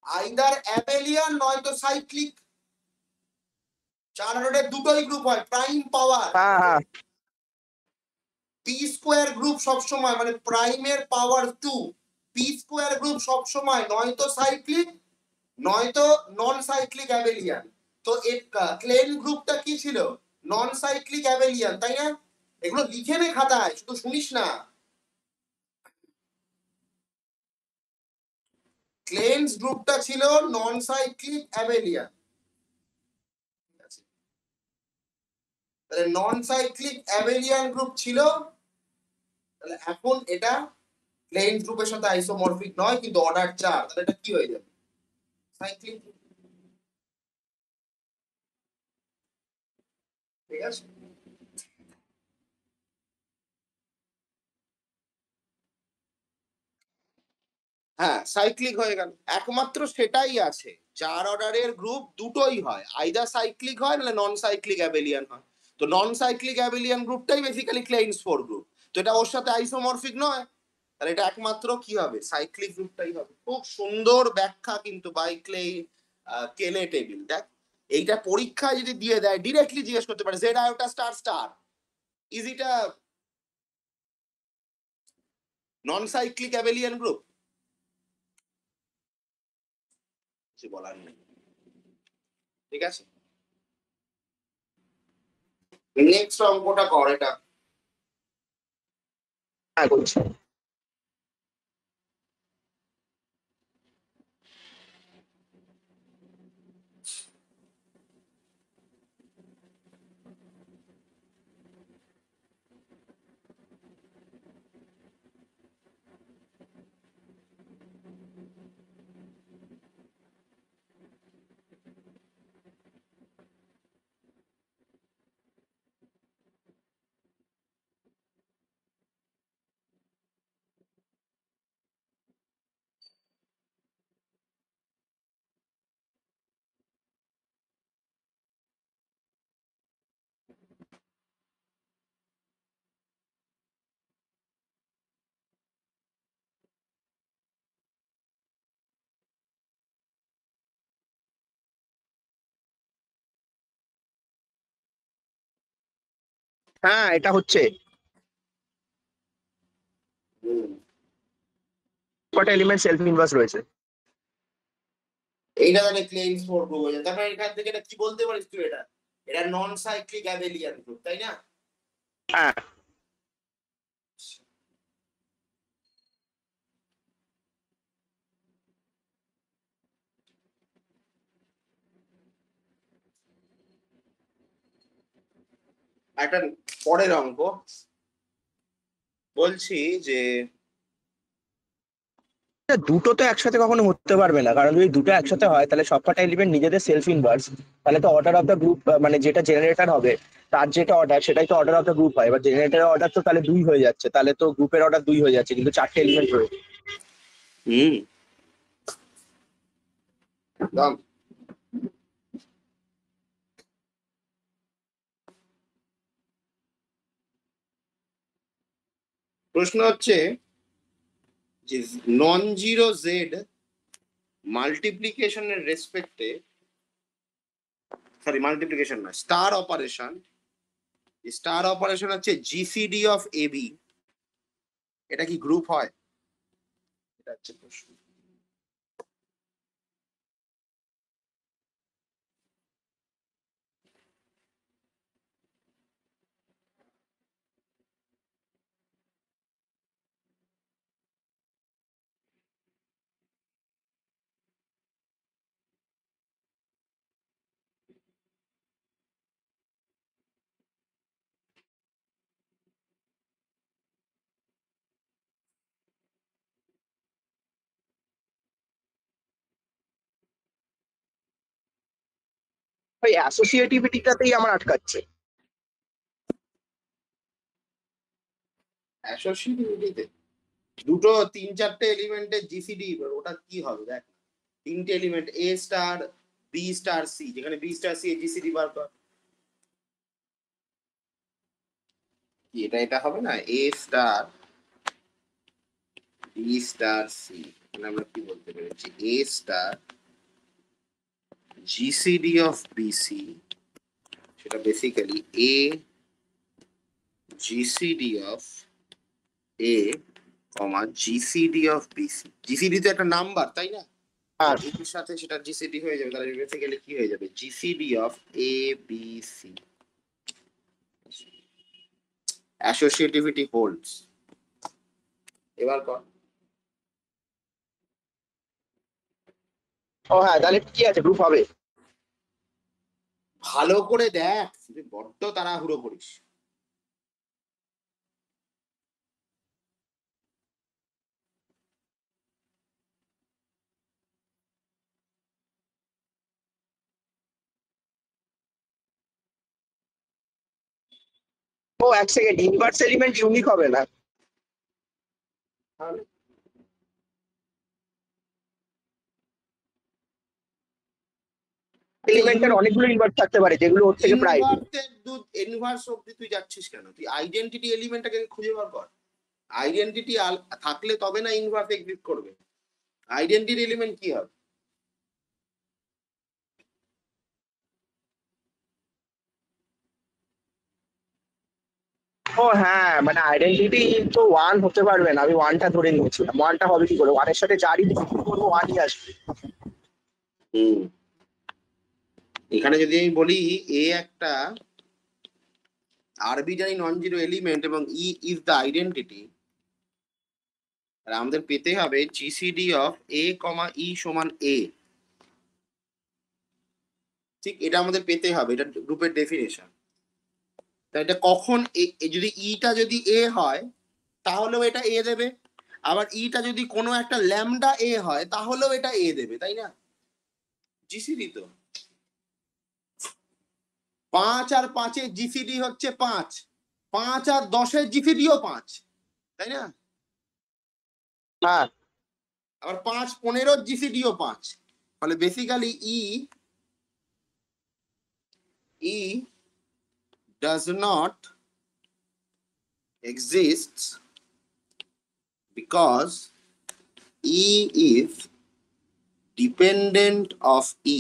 আইদার অ্যাবেলিয়ান নয়তো সাইক্লিক। 4 অর্ডারের দুটোই গ্রুপ হয়, প্রাইম পাওয়ার। হ্যাঁ হ্যাঁ পি স্কোয়ার গ্রুপ সবসময় মানে প্রাইমের পাওয়ার 2। পি স্কোয়ার গ্রুপ সবসময় নয়তো সাইক্লিক নয়তো নন সাইক্লিক অ্যাবেলিয়ান। তো এর ক্লেন গ্রুপটা কি ছিল? নন সাইক্লিক অ্যাবেলিয়ান, তাই না? এগুলো লিখে নে খাতায়, শুধু শুনিস না। ক্লেন্স গ্রুপটা ছিল নন সাইক্লিক অ্যাবেলিয়ান। তাহলে নন সাইক্লিক অ্যাবেলিয়ান গ্রুপ ছিল, তাহলে এখন এটা ক্লেন্স গ্রুপের সাথে আইসোমরফিক নয় কিন্তু অর্ডার 4, তাহলে এটা কি হয়ে যাবে? সাইক্লিক। ঠিক আছে। হ্যাঁ, সাইক্লিক হয়ে গেল। একমাত্র সেটাই আছে, 4 অর্ডারের গ্রুপ দুটোই হয়, আইদার সাইক্লিক হয় নাহলে নন সাইক্লিক অ্যাবেলিয়ান হয়। তো নন সাইক্লিক অ্যাবেলিয়ান গ্রুপটাই বেসিক্যালি ক্লেইন্স 4 গ্রুপ। তো এটা ওর সাথে আইসোমরফিক নয়, তাহলে এটা একমাত্র কি হবে? সাইক্লিক গ্রুপটাই হবে। খুব সুন্দর ব্যাখ্যা কিন্তু বাই কেনে টেবিল। দেখ, এইটা পরীক্ষায় যদি দিয়ে দেয় ডিরেক্টলি জিজ্ঞেস করতে পারে Z iota star star, is it a non cyclic abelian group? কিছু বলার নেই। ঠিক আছে, নেক্সট অঙ্কটা কর এটা। হ্যাঁ করছি। হ্যাঁ এটা হচ্ছে। কটা এলিমেন্ট সেলফ ইনভার্স রয়েছে? এইটা তাহলে ক্লেইন্স 4 গ্রুপ হয়ে যায়। তারপরে এখান থেকে এটা কি বলতে পারিস তুই? এটা এটা নন সাইক্লিক অ্যাবেলিয়ান গ্রুপ, তাই না? হ্যাঁ একটা পরের অঙ্ক বলছি যে দুটো তো একসাথে কখনো হতে পারবে না, কারণ যদি দুটো একসাথে হয় তাহলে সবকটা এলিমেন্ট নিজেদের সেলফ ইনভার্স। তাহলে তো অর্ডার অফ দ্য গ্রুপ মানে যেটা জেনারেটর হবে তার যেটা অর্ডার সেটাই তো অর্ডার অফ দ্য গ্রুপ হয়। এবার জেনারেটরের অর্ডার তো তাহলে 2 হয়ে যাচ্ছে, তাহলে তো গ্রুপের অর্ডার 2 হয়ে যাচ্ছে, কিন্তু 4টে এলিমেন্ট রয়েছে। হুম দাম প্রশ্ন হচ্ছে যে নন জিরো জেড মাল্টিপ্লিকেশনের রেসপেক্টে, সরি মাল্টিপ্লিকেশন না, স্টার অপারেশন হচ্ছে জিসিডি অফ এবি, এটা কি গ্রুপ হয়? এটা হচ্ছে প্রশ্ন। ওই অ্যাসোসিয়েটিভিটিটাতেই আমার আটকাচ্ছে। অ্যাসোসিয়েটিভিটিতে দুটো 3-4টে এলিমেন্টের জিসিডি, ওটা কি হবে দেখ। তিনটে element a star b star c, যেখানে বি স্টার সি জিসিডি বার কর। এটা এটা হবে না, a star b star c, মানে আমরা কি বলতে পেরেছি, a star GCD of bc, সেটা basically a GCD of a comma GCD of bc. GCD তো একটা নাম্বার, তাই না? আর এর সাথে সেটা জিসিডি হয়ে যাবে, তাহলে বেসিক্যালি কি হয়ে যাবে, GCD of a b c. Associativity holds. এবার কর। ও হ্যাঁ, তাহলে কি আছে, গ্রুপ হবে। ভালো করে দেখ, তুই বড্ড তাড়াহুড়ো করিস। ও এক সেকেন্ড, ইনভার্স এলিমেন্ট ইউনিক হবে না। তাহলে এলিমেন্টের অনেকগুলো ইনভার্স থাকতে পারে, যেগুলো ওর থেকে প্রাইভেট। ইনভার্স অব্দি তুই যাচ্ছিস কেন? তুই আইডেন্টিটি এলিমেন্টটাকে খুঁজে বার কর। আইডেন্টিটি থাকলে তবে না ইনভার্স এক্সিস্ট করবে। আইডেন্টিটি এলিমেন্ট কি হবে? ও হ্যাঁ, মানে আইডেন্টিটি তো ওয়ান হতে পারবে না, আমি ওয়ানটা ধরে নিয়েছিলাম। ওয়ানটা হবে কি করে, ওয়ানের সাথে যারই করবো ওয়ানই আসবে। হুম, এখানে যদি আমি বলি এ একটা আরবিট্রারি নন জিরো এলিমেন্ট এবং ই ইজ দ্য আইডেন্টিটি, আর আমাদের পেতে হবে জিসিডি অফ এ কমা ই সমান এ। ঠিক, এটা আমাদের পেতে হবে, এটা গ্রুপের ডেফিনেশন। তাই এটা কখন যদি ইটা যদি এ হয় তাহলেও এটা এ দেবে, আবার ইটা যদি কোনো একটা ল্যামডা এ হয় তাহলেও এটা এ দেবে, তাই না? জিসিডি তো 5 আর 5 জিসিডি হচ্ছে 5, 5 আর 10 জিসিডিও 5, তাই না? হ্যাঁ আবার 5 15 জিসিডিও 5। ফলে basically E does not exist because E is dependent of E,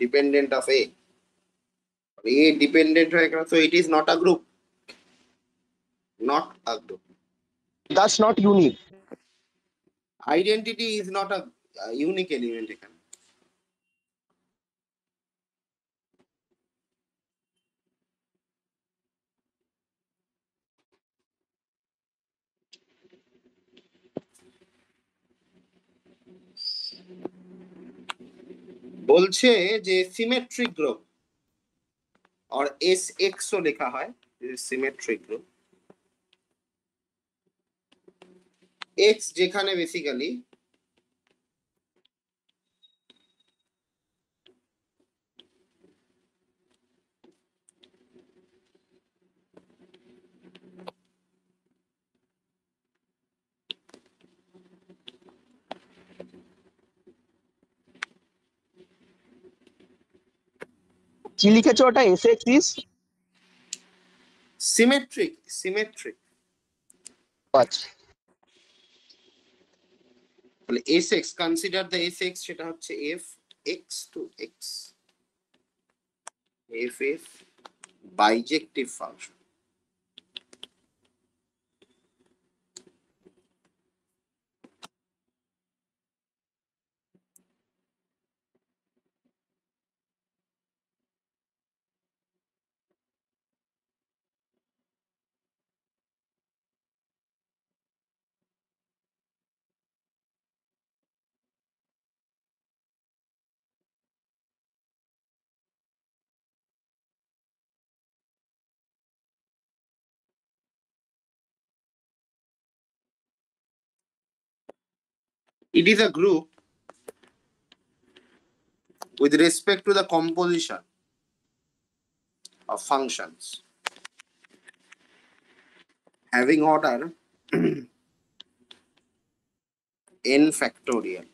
dependent of A. A dependent হয়ে গেল, so it is not a group, not a group. That's not unique. Identity is not a unique element এখানে। বলছে যে symmetric group और S X ও লেখা হয়, symmetric group X যেখানে বেসিক্যালি কি লিখেছো ওটা, S X is? Symmetric, symmetric. আচ্ছা, বলে S X, consider the S X, সেটা হচ্ছে F X to X, F F bijective function. It is a group with respect to the composition of functions having order n factorial.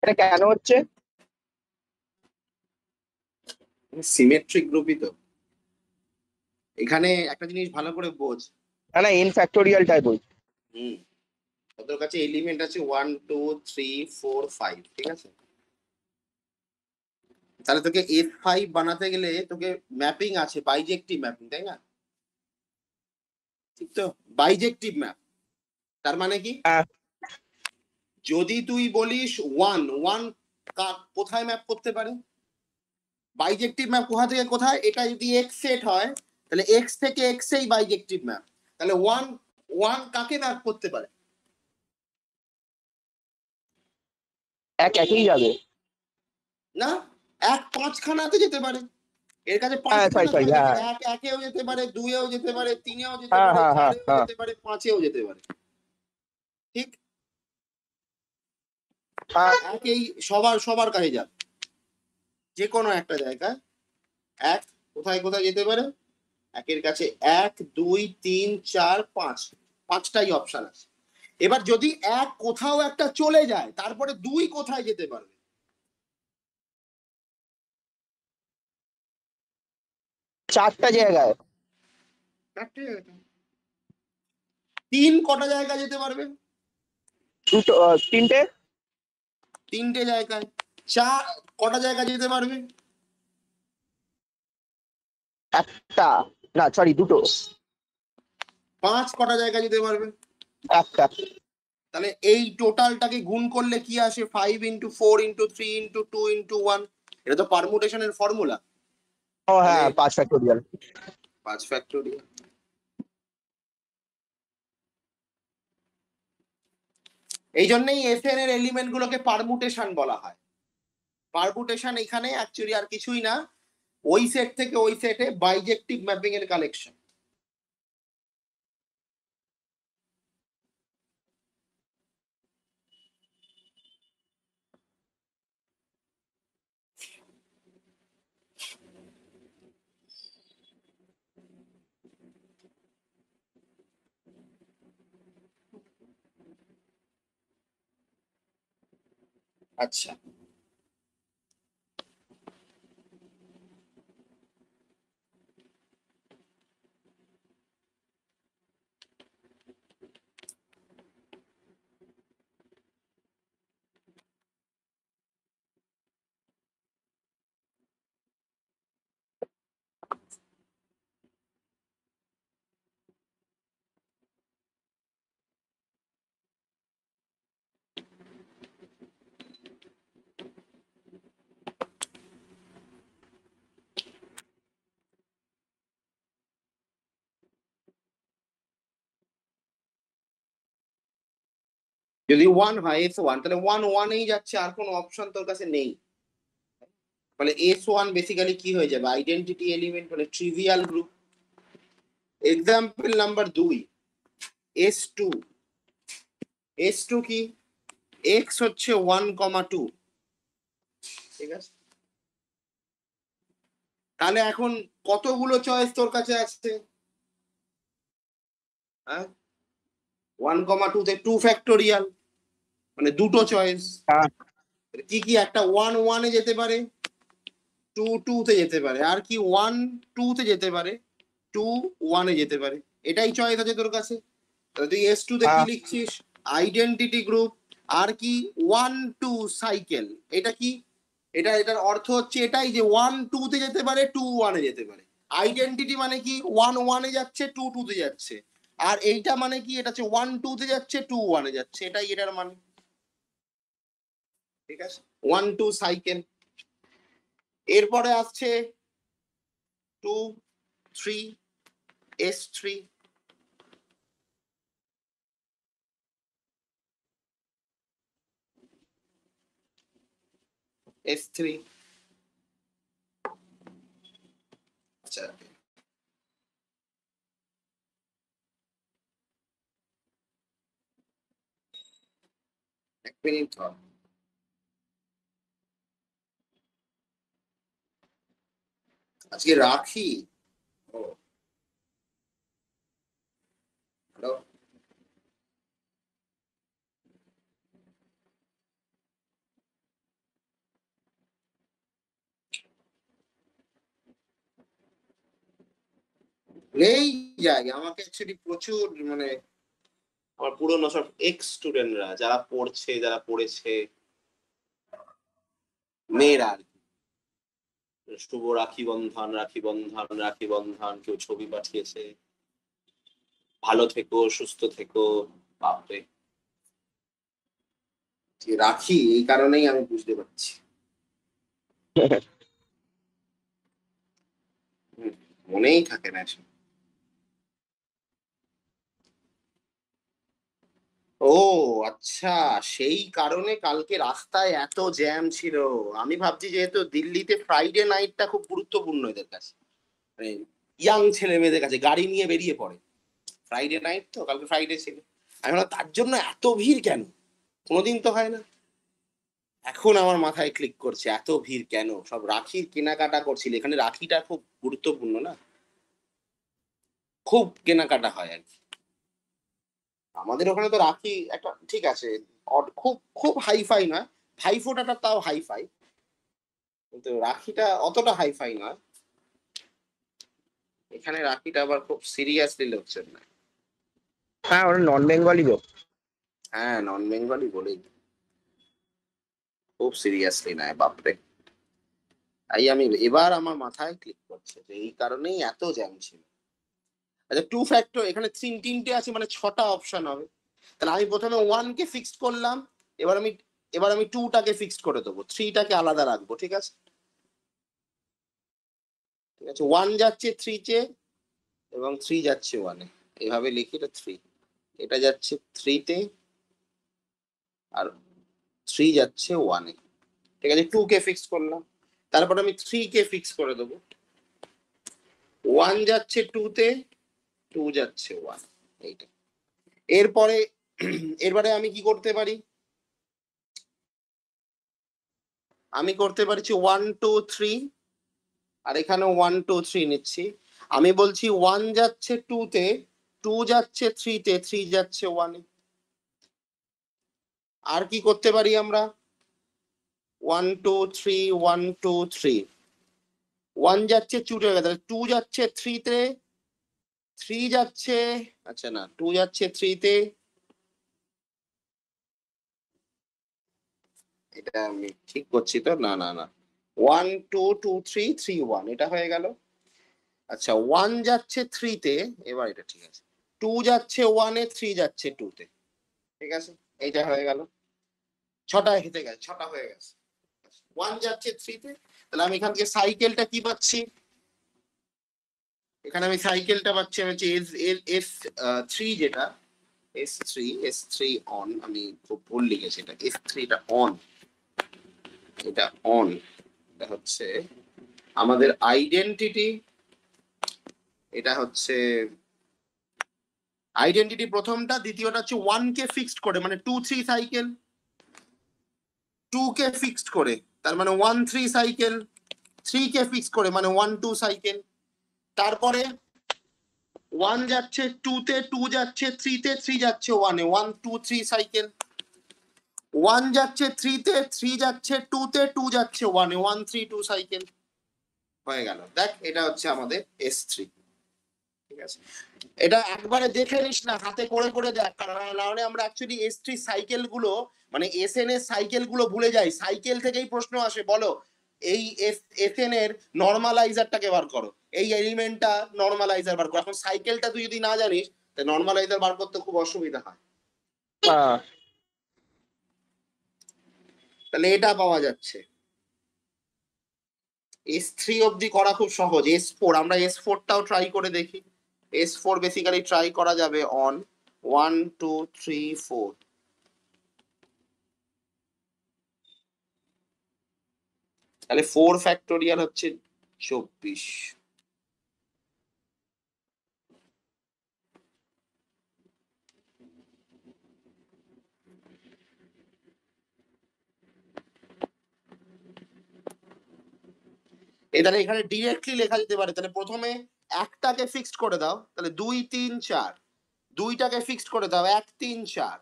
এটা কেন হচ্ছে? Symmetric গ্রুপই তো। এখানে একটা জিনিস ভালো করে বোঝ। না না, এন ফ্যাক্টোরিয়ালটাই বলছি। হুম, তোদের কাছে এলিমেন্ট আছে 1 2 3 4 5, ঠিক আছে? তাহলে তোকে F5 বানাতে গেলে তোকে ম্যাপিং আছে, বাইজেক্টিভ ম্যাপিং, তাই না? ঠিক তো, বাইজেক্টিভ ম্যাপ। তার মানে কি, হ্যাঁ, যদি তুই বলিস ওয়ান ওয়ান কোথায় ম্যাপ করতে পারে, বাইজেক্টিভ ম্যাপ কোথা থেকে কোথায়, এটা যদি এক্স সেট হয় তাহলে এক্স থেকে এক্স এই বাইজেক্টিভ ম্যাপ। তাহলে ওয়ান ওয়ান কাকে ম্যাপ করতে পারে? একই যাবে। না, এক পাঁচখানাতে যেতে পারে। এর কাছে হ্যাঁ, সরি পাঁচখানা সরি, চয়েস আছে, হ্যাঁ এক একেও যেতে পারে, দুইয়েও যেতে পারে, তিনেও যেতে হ্যাঁ পারে, হ্যাঁ হ্যাঁ চারেও হ্যাঁ। যেতে পারে, পাঁচেও যেতে পারে। ঠিক, হ্যাঁ, একেই সবার সবার কাছে যাবে, যে কোনো একটা জায়গায় এক কোথায় কোথায় যেতে পারে। একের কাছে 1 2 3 4 5, পাঁচটাই অপশন আছে। এবার যদি এক কোথাও একটা চলে যায় তারপরে দুই কোথায় যেতে পারবে? চারটা জায়গায়। চারটে জায়গায়। তিন কটা জায়গা যেতে পারবে? দুটো, তিনটে। তিনটে জায়গায়। চার কটা জায়গা যেতে পারবে? একটা, না সরি, দুটো। পাঁচ কটা জায়গা যেতে পারবে? একটা। তাহলে এই টোটালটাকে গুণ করলে কি আসে? 5 × 4 × 3 × 2 × 1। এটা তো পারমুটেশনের ফর্মুলা। ও তাহলে হ্যাঁ, 5 ফ্যাক্টোরিয়াল। 5 ফ্যাক্টোরিয়াল। এই জন্যই এফএন এর এলিমেন্ট গুলোকে পারমুটেশন বলা হয়। পারমুটেশন এখানে অ্যাকচুয়ালি আর কিছুই না, ওই সেট থেকে ওই সেটে বাইজেক্টিভ ম্যাপিং এর কালেকশন। আচ্ছা, যদি ওয়ান হয় S1, তাহলে ওয়ান ওয়ানেই যাচ্ছে, আর কোনো অপশন তোর কাছে নেই। মানে S1 বেসিক্যালি কি হয়ে যাবে? আইডেন্টিটি এলিমেন্ট, মানে trivial group. Example number 2, S2। S2 কি? X হচ্ছে 1, 2, ঠিক আছে? তাহলে এখন কতগুলো চয়েস তোর কাছে আছে? হ্যাঁ, 1, 2 তে 2 ফ্যাক্টোরিয়াল, মানে দুটো চয়েস। হ্যাঁ কি কি? একটা 1 1-এ যেতে পারে, 2 2-তে যেতে পারে, আর কি 1 2-তে যেতে পারে, 2 1-এ যেতে পারে। এটাই চয়েস আছে তোর কাছে। তাহলে তুই S2-তে কি হ্যাঁ লিখছিস? Identity group. আর কি 1 2 সাইকেল। এটা কি? এটার অর্থ হচ্ছে এটাই যে 1 2-তে যেতে পারে, 2 1-এ যেতে পারে। আইডেন্টিটি মানে কি? 1 1-এ যাচ্ছে, 2 2-তে যাচ্ছে। আর এইটা মানে কি? এটা হচ্ছে 1 2-তে যাচ্ছে, 2 1-এ যাচ্ছে, এটাই এটার মানে। ঠিক আছে, 1 2 সাইকেল। এরপরে আসছে 2 3, S3। S3। আচ্ছা, 1 মিনিট ধর। আজকে রাখি। ও, হ্যালো। নেই জায়গা আমাকে অ্যাকচুয়ালি প্রচুর মানে আমার পুরনো সব এক্স স্টুডেন্টরা যারা পড়ছে যারা পড়েছে মেয়েরা আর কি, শুভ রাখি বন্ধন রাখি বন্ধন রাখি বন্ধন কেউ ছবি পাঠিয়েছে ভালো থেকো সুস্থ থেকো বাপরে যে রাখি এই কারণেই আমি বুঝতে পারছি মনেই থাকে না এসব। ও আচ্ছা, সেই কারণে কালকে রাস্তায় এত জ্যাম ছিল। আমি ভাবছি যেহেতু দিল্লিতে ফ্রাইডে নাইটটা খুব গুরুত্বপূর্ণ এদের কাছে, মানে ইয়াং ছেলে মেয়েদের কাছে গাড়ি নিয়ে বেরিয়ে পড়ে। ফ্রাইডে নাইট তো, কালকে ফ্রাইডে ছিল। আমি ভাবলাম তার জন্য এত ভিড় কেন, কোনোদিন তো হয় না। এখন আমার মাথায় ক্লিক করছে এত ভিড় কেন, সব রাখির কেনাকাটা করছিল। এখানে রাখিটা খুব গুরুত্বপূর্ণ না, খুব কেনাকাটা হয় আর কি। আমাদের ওখানে তো রাখি একটা ঠিক আছে, খুব খুব হাইফাই নয়। ভাইফোঁটাটা তাও হাইফাই, কিন্তু রাখিটা অতটা হাইফাই নয়। এখানে রাখিটা আবার খুব সিরিয়াসলি লোকজন না। হ্যাঁ, ওরা নন বেঙ্গলি লোক। হ্যাঁ, নন বেঙ্গলি বলেই খুব সিরিয়াসলি নেয় বাপরে। তাই আমি এবার আমার মাথায় ক্লিক করছে যে এই কারণেই এত জ্যাম ছিল। আচ্ছা, টু ফ্যাক্টর এখানে তিনটে আছে মানে 6টা অপশন হবে। তাহলে আমি প্রথমে 1 কে ফিক্সড করলাম, এবার আমি 2 টাকে ফিক্সড করে দেবো, 3 টাকে আলাদা রাখবো। ঠিক আছে, ঠিক আছে। 1 যাচ্ছে 3 তে এবং 3 যাচ্ছে 1 এ। এইভাবে লিখি, এটা 3, এটা যাচ্ছে 3 তে আর 3 যাচ্ছে 1 এ। ঠিক আছে, 2 কে ফিক্স করলাম, তারপর আমি 3 কে ফিক্স করে দেবো। 1 যাচ্ছে 2 তে, 2 যাচ্ছে 1, এইটা। এরপরে এরপরে আমি কি করতে পারি, আমি করতে পারছি 1 2 3, আর এখানে 1 2 3 নিচ্ছি। আমি বলছি 1 যাচ্ছে 2 তে, 2 যাচ্ছে 3 তে, 3 যাচ্ছে 1 এ। আর কি করতে পারি আমরা, 1 2 3 1 2 3, 1 যাচ্ছে 2 তে, 2 যাচ্ছে 3 তে, 3 যাচ্ছে, আচ্ছা না 2 যাচ্ছে 3 তে, এটা আমি ঠিক করছি তো, না না না 1 2 2 3 3 1, এটা হয়ে গেল। আচ্ছা 1 যাচ্ছে 3 তে, এবার এটা ঠিক আছে। 2 যাচ্ছে 1 এ, 3 যাচ্ছে 2 তে। ঠিক আছে, এইটা হয়ে গেল। 6টা হেঁটে গেছে, 6টা হয়ে গেছে। 1 যাচ্ছে 3 তে, তাহলে আমি এখান থেকে সাইকেলটা কি পাচ্ছি, এখানে আমি সাইকেলটা পাচ্ছি, আমি হচ্ছে এস 3, যেটা এস থ্রি অন, আমি খুব ভুল লিখেছি, এটা এস 3, এটা অন, এটা অন। এটা হচ্ছে আমাদের আইডেন্টিটি, এটা হচ্ছে আইডেন্টিটি প্রথমটা, দ্বিতীয়টা হচ্ছে 1 কে ফিক্সড করে মানে 2 3 সাইকেল, 2 কে ফিক্সড করে তার মানে 1 3 সাইকেল, 3 কে ফিক্সড করে মানে 1 2 সাইকেল। তারপরে 1 যাচ্ছে 2 তে, 2 যাচ্ছে 3 তে, 3 যাচ্ছে 1 এ, 1 2 3 সাইকেল। 1 যাচ্ছে 3 তে, 3 যাচ্ছে 2 তে, 2 যাচ্ছে 1 এ, 1 3 2 সাইকেল। হয়ে গেল, দেখ এটা হচ্ছে আমাদের এস 3। ঠিক আছে, এটা একবারে দেখে নিস না, হাতে করে করে দেখ, কারণ নাহলে আমরা অ্যাকচুয়ালি এস 3 সাইকেল গুলো মানে এসএন এর সাইকেল গুলো ভুলে যাই। সাইকেল থেকেই প্রশ্ন আসে, বলো এই এসএন এর নরমালাইজারটাকে বার করো, এই এলিমেন্টটা নরমালাইজার বার করো। এখন সাইকেলটা তুই যদি না জানিস, তাহলে নরমালাইজার বার করতে খুব অসুবিধা হয়। হ্যাঁ, তাহলে এটা পাওয়া যাচ্ছে। এস 3 অবধি করা খুব সহজ। এস 4, আমরা এস 4টাও ট্রাই করে দেখি। এস 4 বেসিক্যালি ট্রাই করা যাবে অন 1 2 3 4, তাহলে 4 ফ্যাক্টোরিয়াল হচ্ছে 24। তাহলে এখানে ডিরেক্টলি লেখা যেতে পারে, তাহলে প্রথমে একটাকে ফিক্সড করে দাও, তাহলে 2 3 4, 2টাকে ফিক্সড করে দাও 1 3 4,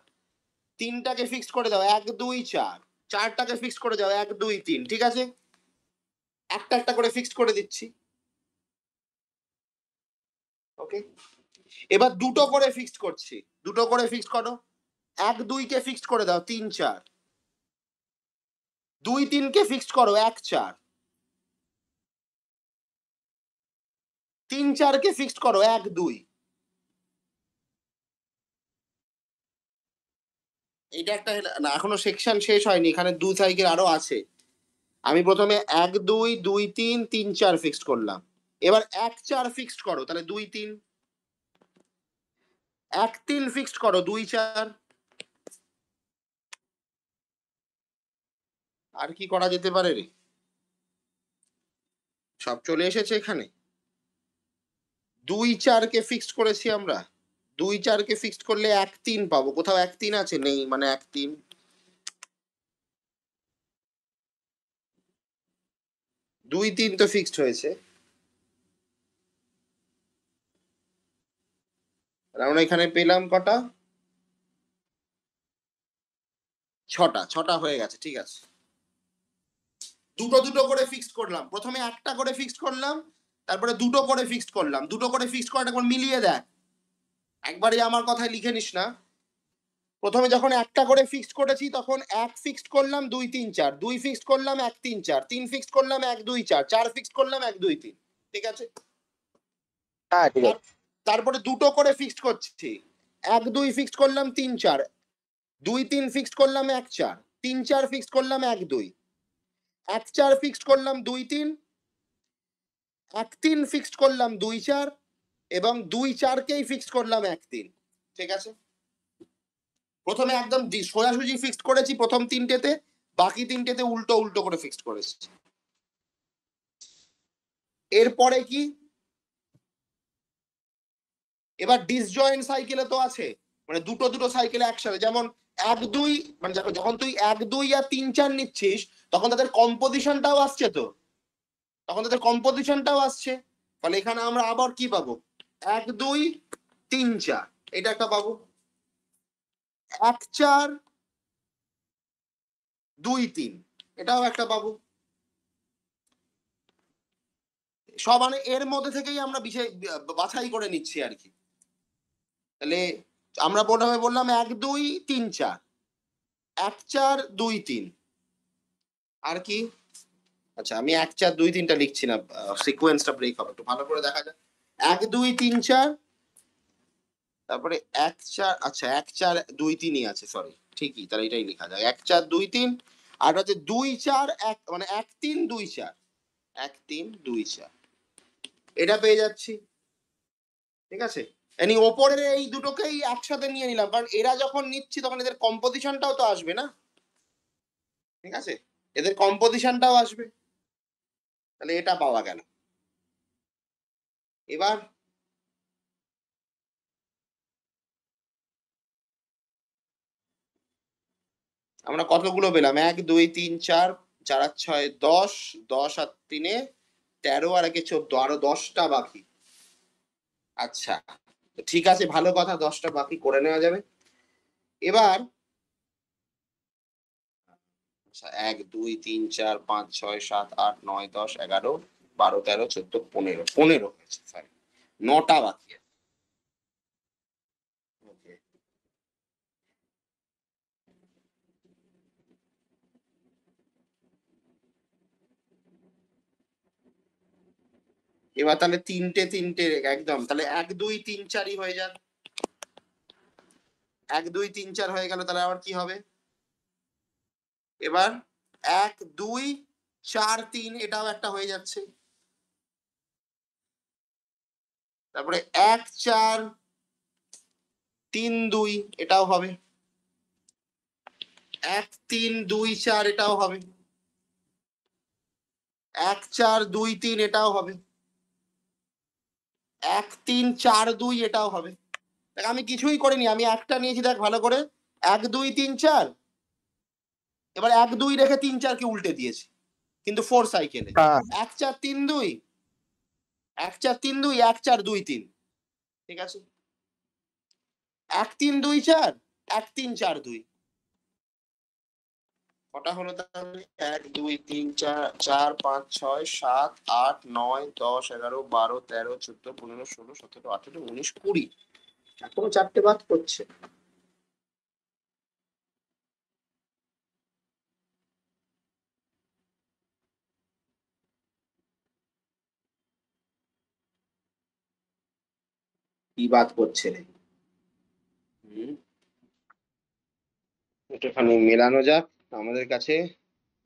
3টাকে ফিক্সড করে দাও 1 2 4, 4টাকে ফিক্সড করে দাও 1 2 3। ঠিক আছে, একটা একটা করে ফিক্সড করে দিচ্ছি। ওকে, এবার দুটো করে ফিক্সড করছি, দুটো করে ফিক্সড করো। 1 2 কে ফিক্সড করে দাও 3 4, 2 3 কে ফিক্সড করো 1 4, 3 4 কে ফিক্সড করো 1 2। এটা একটা না, এখনো সেকশন শেষ হয়নি, এখানে 2 সাইকেল আরো আছে। আমি প্রথমে 1 2 2 3 3 4 ফিক্সড করলাম, এবার 1 4 ফিক্সড করো, তাহলে 2 3, 1 3 ফিক্সড করো 2 4। আর কি করা যেতে পারে রে? সব চলে এসেছে এখানে। 2 4 কে ফিক্সড করেছি আমরা, 2 4 কে ফিক্সড করলে 1 3 পাবো, কোথাও 1 3 আছে? নেই, মানে 1 3। 2 3 তো ফিক্সড হয়েছে, আমরা এখানে পেলাম কটা? 6টা, 6টা হয়ে গেছে, ঠিক আছে। দুটো দুটো করে ফিক্সড করলাম, প্রথমে একটা করে ফিক্সড করলাম, তারপরে দুটো করে ফিক্সড করলাম। দুটো করে ফিক্সড করাটা একবার মিলিয়ে দেখ, একবারই আমার কথায় লিখে নিস না। প্রথমে যখন একটা করে ফিক্সড করেছি তখন 1 ফিক্সড করলাম 2 3 4, 2 ফিক্সড করলাম 1 3 4, 3 ফিক্সড করলাম 1 2 4, 4 ফিক্সড করলাম 1 2 3, ঠিক আছে। হ্যাঁ ঠিক আছে। তারপরে দুটো করে ফিক্সড করছি, 1 2 ফিক্সড করলাম 3 4, 2 3 ফিক্সড করলাম 1 4, 3 4 ফিক্সড করলাম 1 2, 1 4 ফিক্সড করলাম 2 3, 1 3 ফিক্সড করলাম 2 4, এবং 2 4 কেই ফিক্সড করলাম 1 3, ঠিক আছে। প্রথমে একদম সোজাসুজি ফিক্সড করেছি প্রথম তিনটেতে, বাকি তিনটেতে উল্টো উল্টো করে ফিক্সড করেছি। এরপরে কি, এবার ডিসজয়েন্ট সাইকেলে তো আছে, মানে দুটো দুটো সাইকেলে একসাথে, যেমন 1 2, মানে যখন তুই 1 2 আর 3 4 নিচ্ছিস তখন তাদের কম্পোজিশনটাও আসছে, তো তখন তাদের কম্পোজিশনটাও আসছে। তাহলে এখানে আমরা আবার কি পাবো? 1 2 3 4, এটা একটা পাবো। 1 4 2 3, এটাও একটা পাবো। সব মানে এর মধ্যে থেকেই আমরা বিষয় বাছাই করে নিচ্ছি আর কি। তাহলে আমরা প্রথমে বললাম 1 2 3 4, 1 4 2 3, আর কি? আচ্ছা, আমি 1 4 2 3 টা লিখছি না, সিকোয়েন্সটা ব্রেক হবে, একটু ভালো করে দেখা যাক। 1 2 3 4, তারপরে 1 4, আচ্ছা 1 4 2 3 ই আছে, সরি, ঠিকই, তাহলে এটাই লেখা যায় 1 4 2 3। আর হচ্ছে 2 4 1, মানে 1 3 2 4, 1 3 2 4, এটা পেয়ে যাচ্ছি, ঠিক আছে। এনি ওপরের এই দুটোকেই একসাথে নিয়ে নিলাম, কারণ এরা যখন নিচ্ছি তখন এদের কম্পোজিশনটাও তো আসবে না, ঠিক আছে, এদের কম্পোজিশনটাও আসবে। তাহলে এটা পাওয়া গেল। এবার আমরা কতগুলো পেলাম? 1 2 3 4, 4 আর 6 10, 10 আর 3 13, আর 1 14, আরো 10টা বাকি। আচ্ছা, ঠিক আছে, ভালো কথা, 10টা বাকি করে নেওয়া যাবে। এবার 1 2 3 4 5 6 7 8 9 10 11 12 13 14 15, 15 হয়েছে, সরি, 9টা বাকি আছে। ওকে, এবার তাহলে তিনটে তিনটে একদম, তাহলে 1 2 3 4ই হয়ে যাক। 1 2 3 4 হয়ে গেল, তাহলে আবার কি হবে? এবার 1 2 4 3, এটাও একটা হয়ে যাচ্ছে। তারপরে 1 4 3 2, এটাও হবে। 1 3 2 4, এটাও হবে। 1 4 2 3, এটাও হবে। 1 3 4 2, এটাও হবে। দেখ আমি কিছুই করিনি, আমি একটা নিয়েছি, দেখ ভালো করে, 1 2 3 4, এবার 1 2 রেখে 3 4 কে উল্টে দিয়েছি, কিন্তু 4 সাইকেলে। হ্যাঁ 1 4 3 2, 1 4 3 2, 1 4 2 3, ঠিক আছে। 1 3 2 4, 1 3 4 2, কটা হলো তাহলে? 1 2 3 4 4 5 6 7 8 9 10 11 12 13 14 15 16 17 18 19 20 এখনো 4টে বাদ করছে। কি বাদ করছে রে? একটুখানি মেলানো যাক। আমাদের কাছে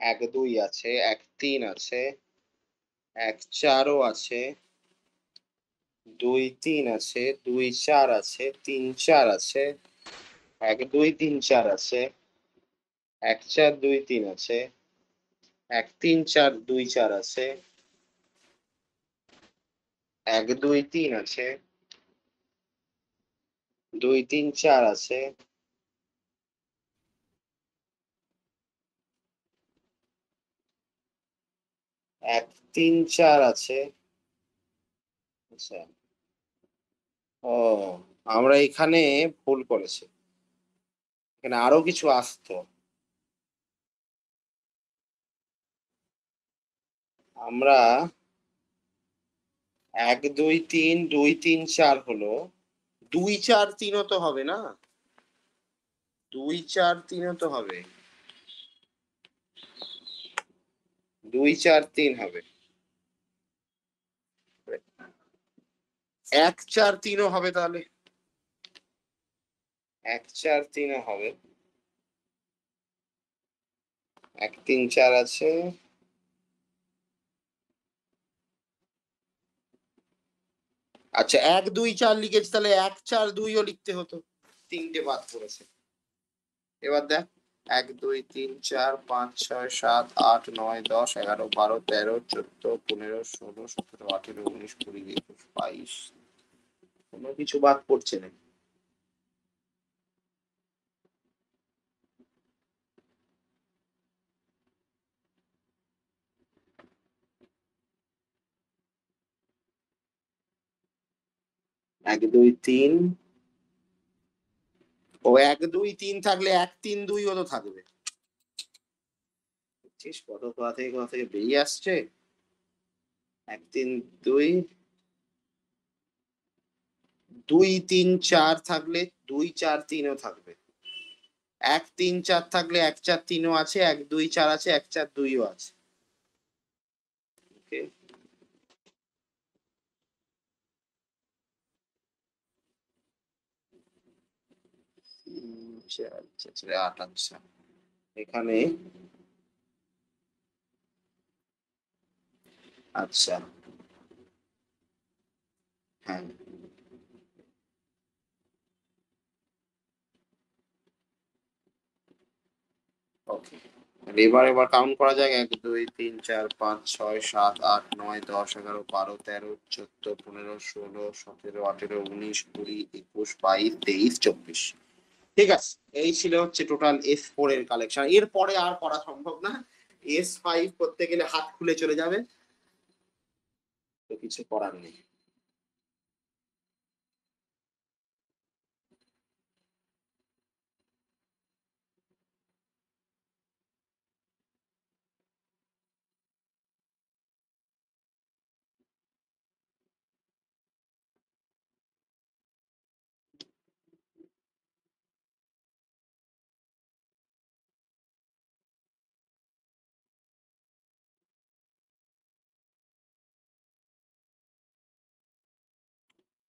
1 2 আছে, 1 3 আছে, 1 4 ও আছে, 2 3 আছে, 2 4 আছে, 3 4 আছে, 1 2 3 4 আছে, 1 4 2 3 আছে, 1 3 4 2 4 আছে, 1 2 3 আছে, 2 3 4 আছে, 1 3 4 আছে। আচ্ছা, ও আমরা এখানে ভুল করেছি। এখানে আরো কিছু আসতো। আমরা 1 2 3 2 3 4 হলো, 2 4 3 ও তো হবে না? 2 4 3 ও তো হবে। 2 4 3 হবে। 1 4 3 ও হবে তাহলে। 1 4 3 ও হবে। 1 3 4 আছে। আচ্ছা, 1 2 4 লিখেছি, তাহলে 1 4 2 ও লিখতে হতো। 3টে বাদ পড়েছে। এবার দেখ, 1 2 3 4 5 6 7 8 9 10 11 12 13 14 15 16 17 18 19 20 21 22 কোনো কিছু বাদ পড়ছে না। 1 2 3, ও 1 2 3 থাকলে 1 3 2 ও তো থাকবে। দেখছিস কত কোথা থেকে বেরিয়ে আসছে। 1 3 2, 2 3 4 থাকলে 2 4 3 ও থাকবে। 1 3 4 থাকলে 1 4 3 ও আছে, 1 2 4 আছে, 1 4 2 ও আছে। ওকে, 4 4 8 আচ্ছা। এখানে আচ্ছা, হ্যাঁ, ওকে। এবার কাউন্ট করা যাক। 1 2 3 4 5 6 7 8 9 10 11 12 13 14 15 16 17 18 19 20 21 22 23 24। ঠিক আছে, এই ছিল হচ্ছে টোটাল S4 এর কালেকশন। এর পরে আর করা সম্ভব না। S5 করতে গেলে হাত খুলে চলে যাবে। তো কিছু করার নেই।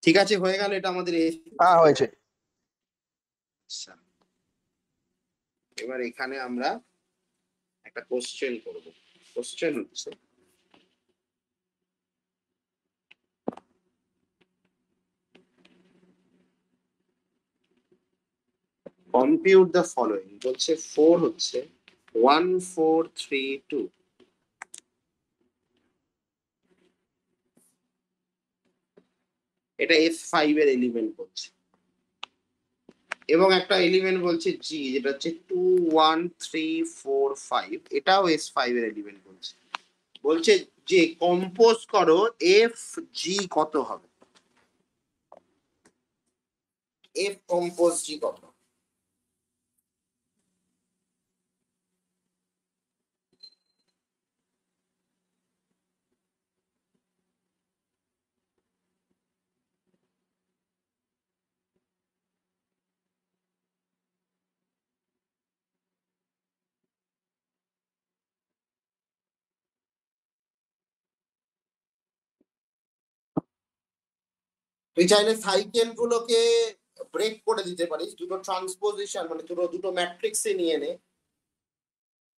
ঠিক আছে, হয়ে গেল। এটা আমাদের হ্যাঁ হয়েছে। আচ্ছা, এবার এখানে আমরা একটা কোশ্চেন করব। কোশ্চেন হচ্ছে, কম্পিউট দ্য ফলোইং। বলছে 4 হচ্ছে 1 4 3 2। এটা S5 এর এলিমেন্ট বলছে, এবং একটা এলিমেন্ট বলছে জি, যেটা হচ্ছে 2 1 3 4 5। এটাও S5 এর এলিমেন্ট বলছে। বলছে যে কম্পোজ করো এফ জি কত হবে। এফ কম্পোজ জি কত? তুই চাইলে সাইকেল গুলোকে ব্রেক করে দিতে পারিস, দুটো ট্রান্সপোজিশন মানে দুটো ম্যাট্রিক্সে নিয়ে নে।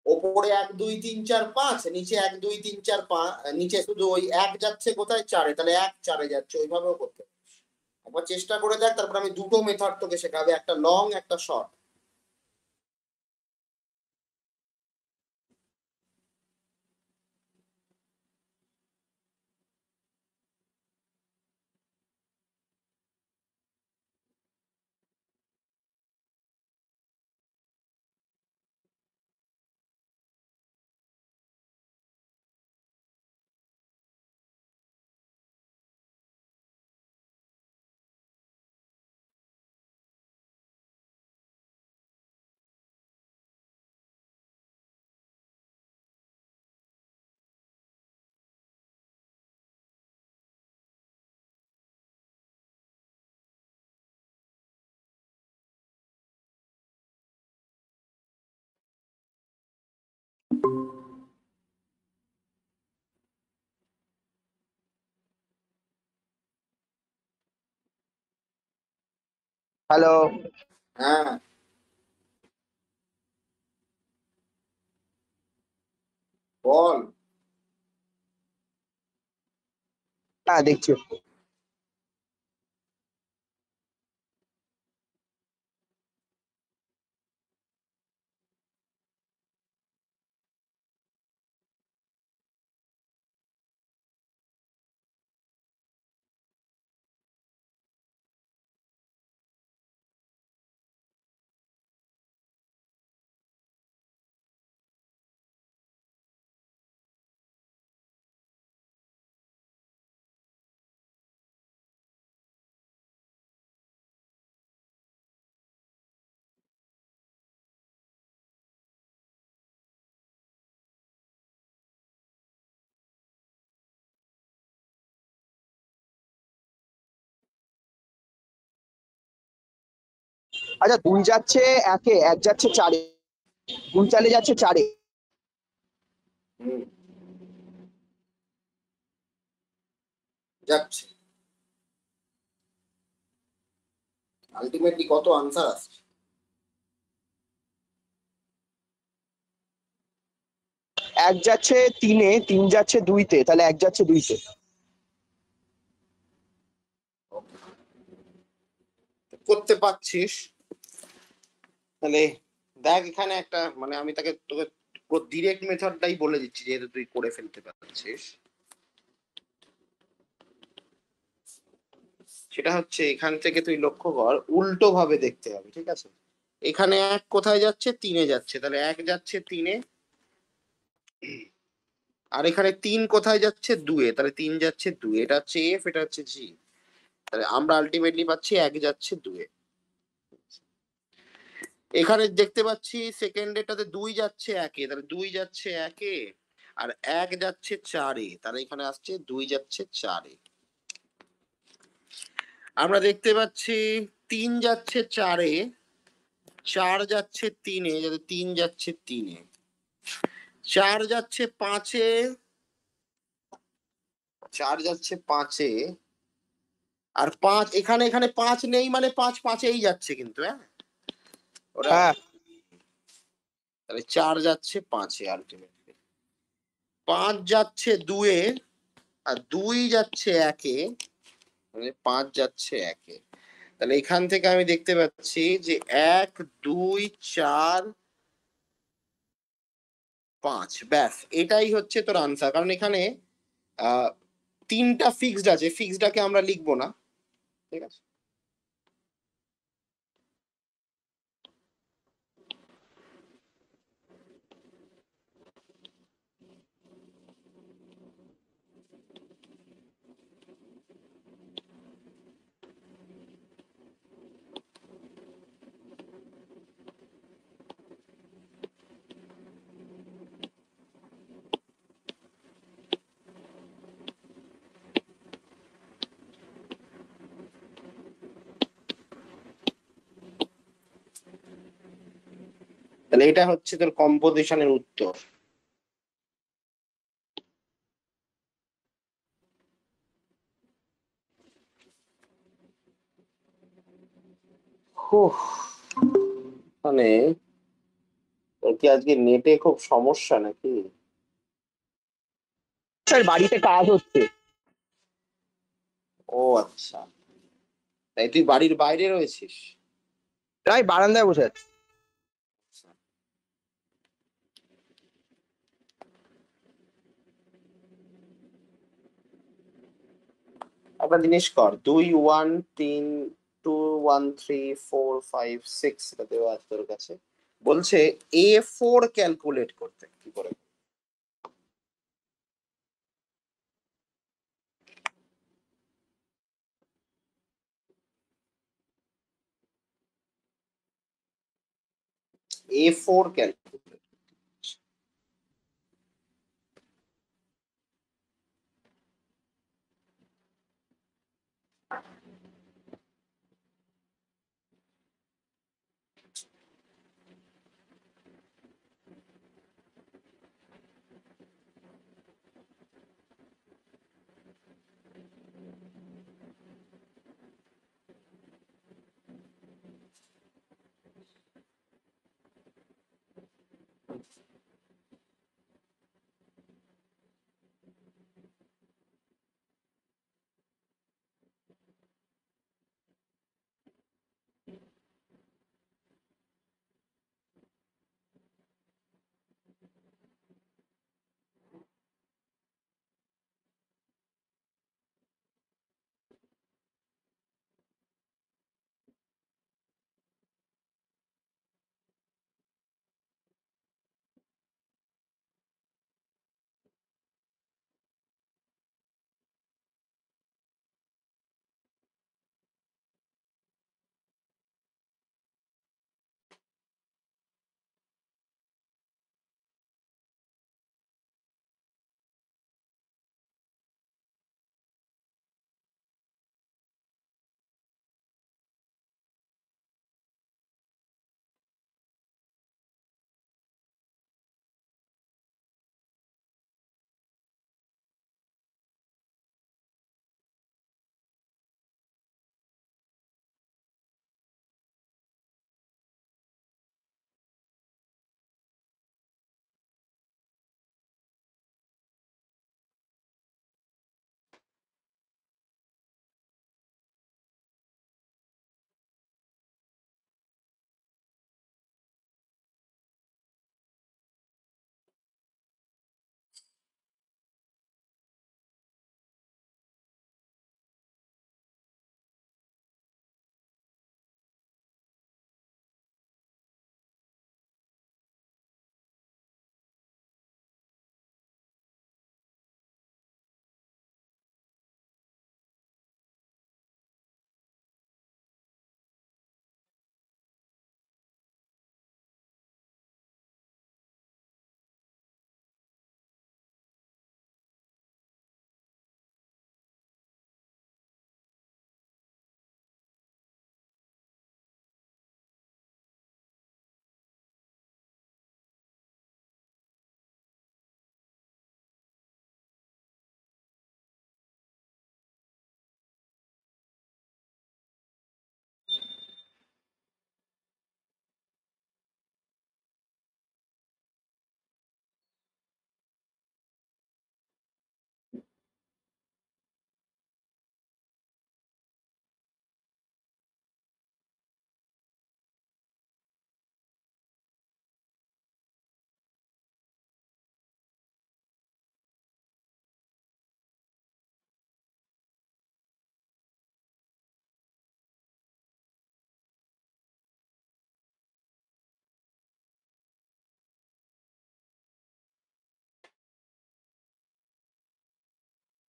ওপরে 1 2 3 4 5, নিচে 1 2 3 4 5, নিচে শুধু ওই 1 যাচ্ছে কোথায় 4 এ, তাহলে 1 4 এ যাচ্ছে, ওইভাবেও করতে পারিস। একবার চেষ্টা করে দেখ, তারপর আমি দুটো মেথড তোকে শেখাবো, একটা লং একটা শর্ট। হ্যালো। হ্যাঁ, বল। হ্যাঁ, দেখছি। আচ্ছা, 2 যাচ্ছে 1-এ, 1 যাচ্ছে 4-এ, 2 চালে যাচ্ছে 4-এ। হুম, যাচ্ছে। আলটিমেটলি কত আনসার আসছে? 1 যাচ্ছে 3-এ, 3 যাচ্ছে 2-তে, তাহলে 1 যাচ্ছে 2-তে। করতে পারছিস, তাহলে দেখ এখানে একটা মানে আমি তোকে ডিরেক্ট মেথডটাই বলে দিচ্ছি, যেহেতু তুই করে ফেলতে পারছিস। সেটা হচ্ছে এখান থেকে তুই লক্ষ্য কর, উল্টো ভাবে দেখতে হবে, ঠিক আছে? এখানে 1 কোথায় যাচ্ছে, 3-এ যাচ্ছে, তাহলে 1 যাচ্ছে 3-এ। আর এখানে 3 কোথায় যাচ্ছে, 2-এ, তাহলে 3 যাচ্ছে 2-এ। এটা হচ্ছে এফ, এটা হচ্ছে জি। তাহলে আমরা আলটিমেটলি পাচ্ছি 1 যাচ্ছে 2-এ। এখানে দেখতে পাচ্ছি সেকেন্ড এটাতে 2 যাচ্ছে 1-এ, তাহলে 2 যাচ্ছে 1-এ, আর 1 যাচ্ছে 4-এ, তাহলে এখানে আসছে 2 যাচ্ছে 4-এ। আমরা দেখতে পাচ্ছি 3 যাচ্ছে 4-এ, 4 যাচ্ছে 3-এ, যাতে 3 যাচ্ছে 3-এ, 4 যাচ্ছে 5-এ, 4 যাচ্ছে 5-এ, আর 5 এখানে, এখানে 5 নেই মানে 5 5-এই যাচ্ছে কিন্তু, হ্যাঁ? ওরা হ্যাঁ। তাহলে 4 যাচ্ছে 5-এ আলটিমেটলি। 5 যাচ্ছে 2-এ, আর 2 যাচ্ছে 1-এ, মানে 5 যাচ্ছে 1-এ। তাহলে এখান থেকে আমি দেখতে পাচ্ছি যে 1 2 4 5, ব্যাস এটাই হচ্ছে তোর আনসার। কারণ এখানে আহ 3টা ফিক্সড আছে, ফিক্সডটাকে আমরা লিখবো না, ঠিক আছে? তাহলে এটা হচ্ছে তোর কম্পোজিশনের উত্তর। মানে তোর কি আজকে নেটে খুব সমস্যা নাকি? স্যার বাড়িতে কাজ হচ্ছে। ও আচ্ছা, তাই তুই বাড়ির বাইরে রয়েছিস? তাই বারান্দায় বসে আছি। একটা জিনিস কর, 2 1 3 2 1 3 4 5 6 এটা দেওয়া আছে তোর কাছে। বলছে A4 ক্যালকুলেট করতে, কি করে? A4 calculate.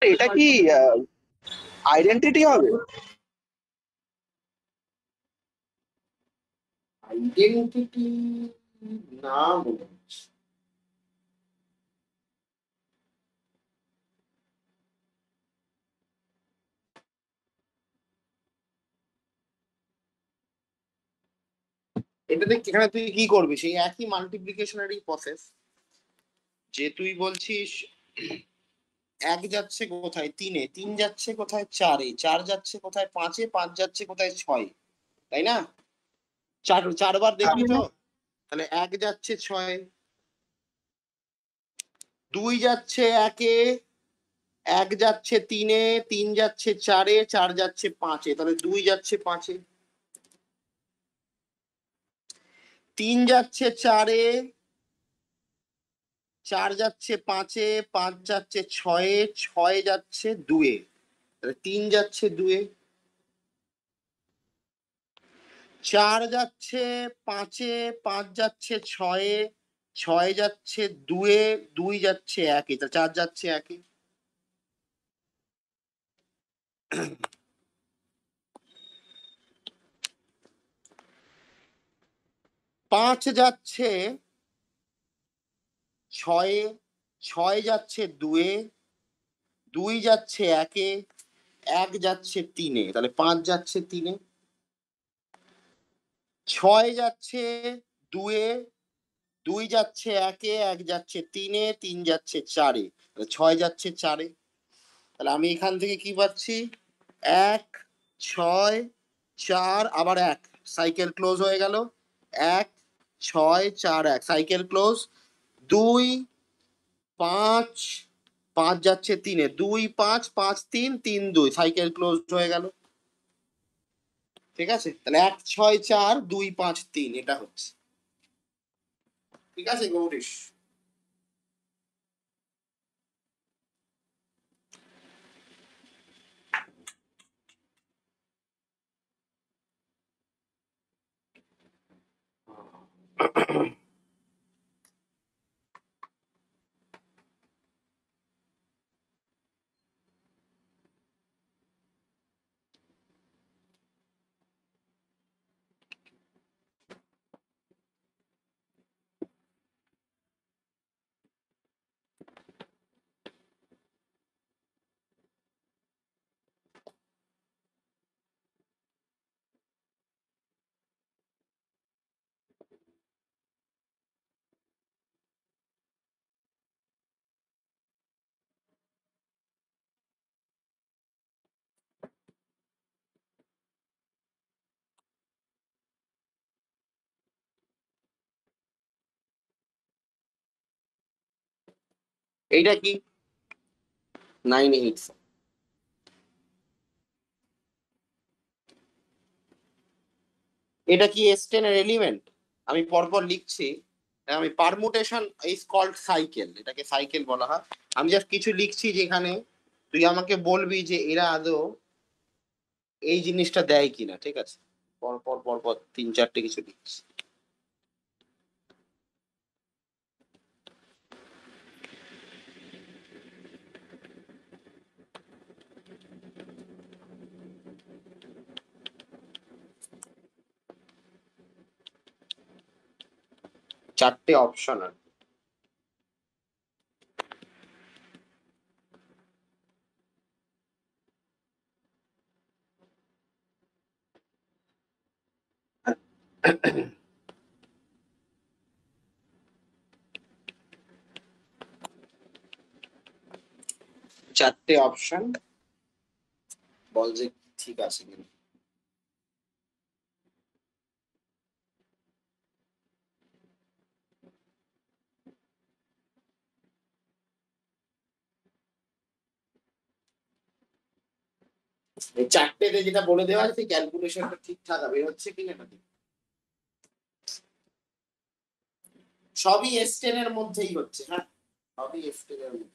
এটা কি আইডেন্টিটি হবে? আইডেন্টিটি না মনে হচ্ছে। এটাতে এখানে তুই কি করবি, সেই একই মাল্টিপ্লিকেশনারি প্রসেস। যে তুই বলছিস এক যাচ্ছে কোথায় তিনে, তিন যাচ্ছে কোথায় চারে, চার যাচ্ছে কোথায় পাঁচে, পাঁচ যাচ্ছে কোথায় ছয়, তাই না? চারবার দেখবি তো? তাহলে 1 যাচ্ছে 6, 2 যাচ্ছে 1-এ, 1 যাচ্ছে 3-এ, 3 যাচ্ছে 4-এ, 4 যাচ্ছে 5-এ, তাহলে 2 যাচ্ছে 5-এ। 3 যাচ্ছে 4-এ, 4 যাচ্ছে 5-এ, 5 যাচ্ছে 6-এ, 6 যাচ্ছে 2-এ, তাহলে 3 যাচ্ছে 2-এ। 4 যাচ্ছে 5-এ, 5 যাচ্ছে 6-এ, 6 যাচ্ছে 2-এ, 2 যাচ্ছে 1-এ, তাহলে 4 যাচ্ছে 1-এ। 5 যাচ্ছে 6-এ, 6 যাচ্ছে 2-এ, 2 যাচ্ছে 1-এ, 1 যাচ্ছে 3-এ, তাহলে 5 যাচ্ছে 3-এ। 6 যাচ্ছে 2-এ, 2 যাচ্ছে 1-এ, 1 যাচ্ছে 3-এ, 3 যাচ্ছে 4-এ, তাহলে 6 যাচ্ছে 4-এ। তাহলে আমি এখান থেকে কি পাচ্ছি? 1, 6, 4 আবার 1, সাইকেল ক্লোজ হয়ে গেল। 1, 6, 4, 1, সাইকেল ক্লোজ। 2, 5, 5 যাচ্ছে 3-এ, 2, 5, 5, 3, 3, 2, সাইকেল ক্লোজ হয়ে গেল। ঠিক আছে? তাহলে 1, 6, 4, 2, 5, 3 এটা হচ্ছে। ঠিক আছে গৌরীশ? এইটা কি? 9, 8। এটা কি S10 এর এলিমেন্ট? আমি পরপর লিখছি। আমি পারমুটেশন ইজ কল্ড সাইকেল, এটাকে সাইকেল বলা হয়। আমি জাস্ট কিছু লিখছি যেখানে তুই আমাকে বলবি যে এরা আদৌ এই জিনিসটা দেয় কিনা। ঠিক আছে? পরপর পরপর 3-4টে কিছু লিখছি। চারটে অপশন আর চারটে অপশন বল যে ঠিক আছে কিনা। এই চারটেতে যেটা বলে দেওয়া আছে ক্যালকুলেশনটা ঠিকঠাক বের হচ্ছে কিনা এটা দেখ। সবই S10 এর মধ্যেই হচ্ছে। হ্যাঁ, সবই S10 এর মধ্যে।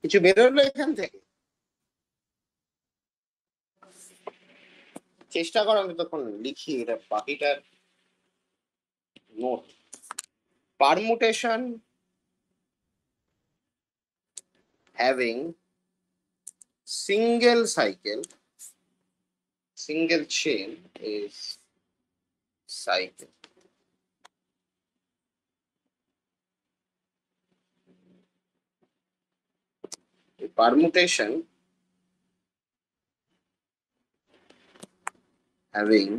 কিছু বেরোলো এখান থেকে? চেষ্টা করো, আমি তখন লিখি এটা বাকিটার note. Permutation having single cycle, single chain is cycle. A permutation having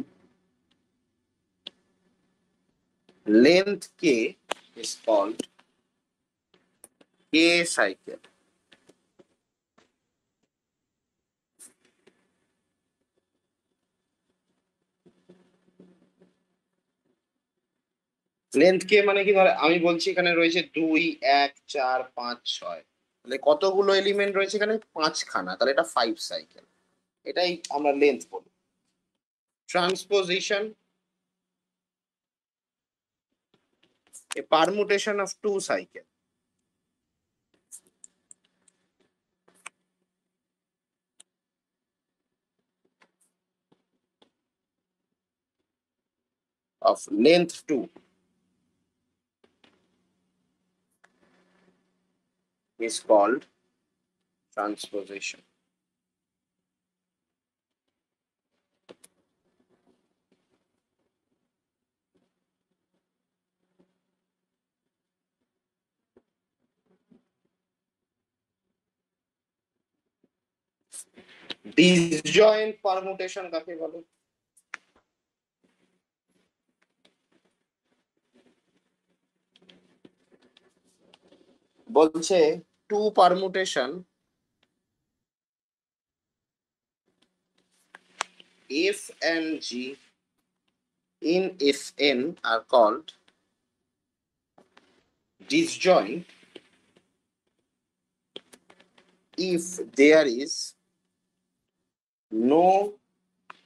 length k is called k cycle. Length k মানে কি, ধর আমি বলছি এখানে রয়েছে 2, 1, 4, 5, 6, তাহলে কতগুলো এলিমেন্ট রয়েছে এখানে? 5খানা, তাহলে এটা 5 সাইকেল। এটাই আমরা লেন্থ বলি। Transposition, a permutation of 2 cycle. Of length 2 is called transposition. Disjoint permutation কাকে বলে? বলছে two permutation F and G in Fn are called disjoint if there is no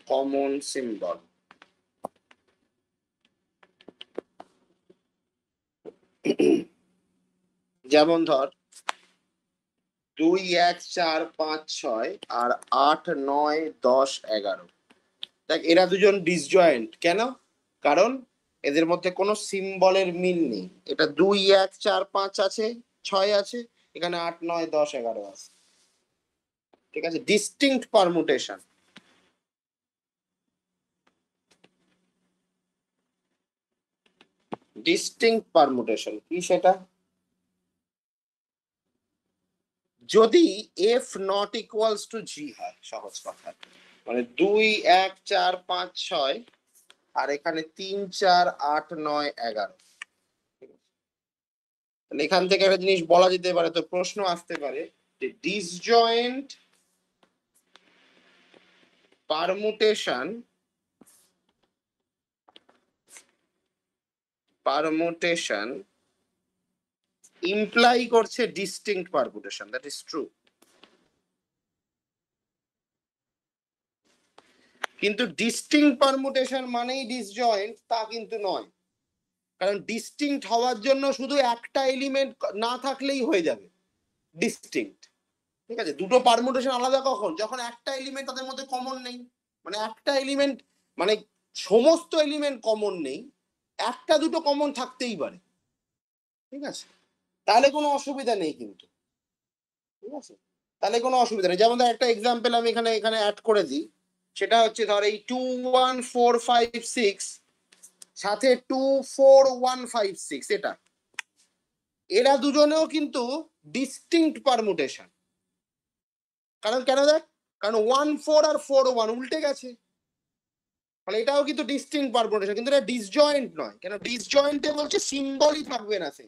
common symbol. যেমন ধর 2, 1, 4, 5, 6 আর 8, 9, 10, 11, দেখ এরা দুজন ডিসজয়েন্ট কেন? কারণ এদের মধ্যে কোনো সিম্বলের মিল নেই। এটা 2, 1, 4, 5 আছে, 6 আছে, এখানে 8, 9, 10, 11 আছে। ঠিক আছে, ডিস্টিংক্ট পারমুটেশন। ডিস্টিংক্ট পারমুটেশন কি সেটা? যদি এফ নট ইকুয়ালস টু জি হয়, সহজ কথা, মানে 2, 1, 4, 5, 6 আর এখানে 3, 4, 8, 9, 11, তাহলে এখান থেকে একটা জিনিস বলা যেতে পারে, তো প্রশ্ন আসতে পারে যে ডিসজয়েন্ট পারমুটেশন ইমপ্লাই করছে distinct permutation. That is true. কিন্তু ডিস্টিংক্ট পারমুটেশন মানেই ডিসজয়েন্ট তা কিন্তু নয়, কারণ ডিস্টিংক্ট হওয়ার জন্য শুধু একটা এলিমেন্ট না থাকলেই হয়ে যাবে ডিস্টিংক্ট। ঠিক আছে, দুটো পারমুটেশন আলাদা কখন? যখন একটা এলিমেন্ট তাদের মধ্যে কমন নেই। মানে একটা এলিমেন্ট, মানে সমস্ত এলিমেন্ট কমন নেই, একটা দুটো কমন থাকতেই পারে। ঠিক আছে, তাহলে কোনো অসুবিধা নেই কিন্তু। ঠিক আছে, তাহলে কোনো অসুবিধা নেই। যেমন একটা এক্সাম্পল আমি এখানে এখানে অ্যাড করে দিই, সেটা হচ্ছে ধর এই 2, 1, 4, 5, 6 সাথে 2, 4, 1, 5, 6, এটা এরা দুজনেও কিন্তু ডিস্টিংক্ট পারমুটেশন। কারণ কেন দেখ, কারণ 1, 4 আর 4, 1 উল্টে গেছে, ফলে এটাও কিন্তু ডিস্টিংক্ট পারমুটেশন, কিন্তু এটা ডিসজয়েন্ট নয়। কেন ডিসজয়েন্টে বলছে সিম্বলই থাকবে না, সে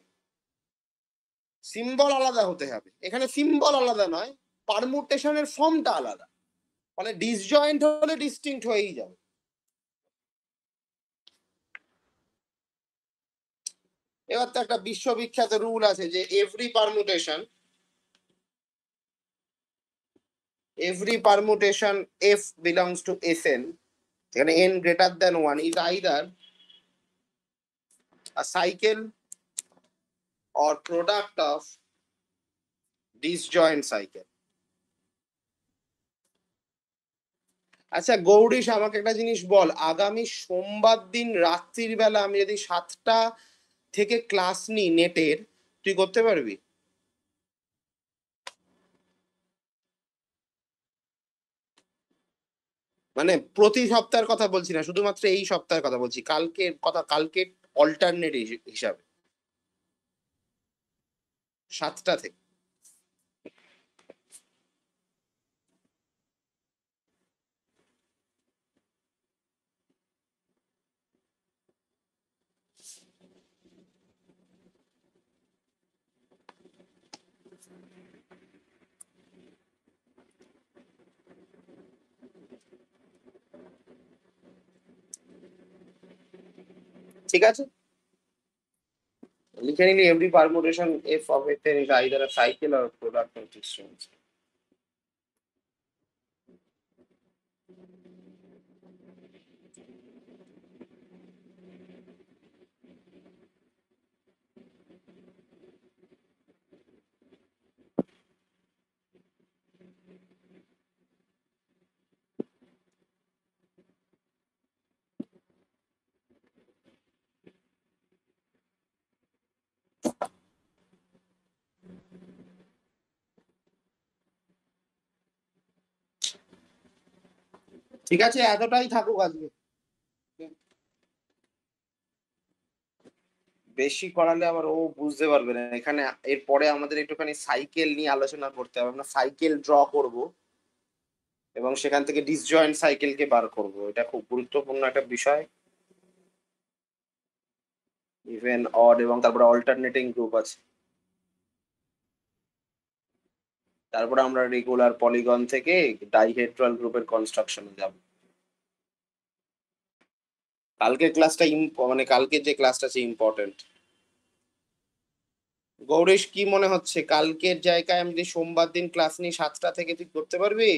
সিম্বল আলাদা হতে হবে। এখানে সিম্বল আলাদা নয়, পারমুটেশনের ফর্মটা আলাদা, ফলে ডিসজয়েন্ট হলে ডিস্টিংক্ট হয়েই যাবে। এবার তো একটা বিশ্ববিখ্যাত রুল আছে যে every permutation f belongs to Sn, এখানে n greater than 1 is either a cycle or product of disjoint cycle. আচ্ছা গৌরীশ, আমাকে একটা জিনিস বল, আগামী সোমবার দিন রাত্রির বেলা আমি যদি 7টা থেকে ক্লাস নিই নেটের, তুই করতে পারবি? মানে প্রতি সপ্তাহের কথা বলছি না, শুধুমাত্র এই সপ্তাহের কথা বলছি, কালকের কথা, কালকে অল্টারনেট হিসাবে 7টা থেকে। ঠিক আছে, লিখে নিলি every permutation F of A is either a cycle or product of disjoint. ঠিক আছে, এতটাই থাকুক আজকে, বেশি করালে আবার ও বুঝতে পারবে না। এখানে এরপরে আমাদের একটুখানি সাইকেল নিয়ে আলোচনা করতে হবে, আমরা সাইকেল ড্র করব এবং সেখান থেকে ডিসজয়েন্ট সাইকেলকে বার করব, এটা খুব গুরুত্বপূর্ণ একটা বিষয়। ইভেন অড এবং তারপরে অল্টারনেটিং গ্রুপ আছে, তারপরে আমরা রেগুলার পলিগন থেকে ডাইহেড্রাল গ্রুপের কনস্ট্রাকশনে যাব। কালকের ক্লাসটা মানে কালকের যে ক্লাসটা আছে ইম্পর্টেন্ট। গৌরেশ, কি মনে হচ্ছে কালকের জায়গায় আমি যদি সোমবার দিন ক্লাস নিই 7টা থেকে, তুই করতে পারবি?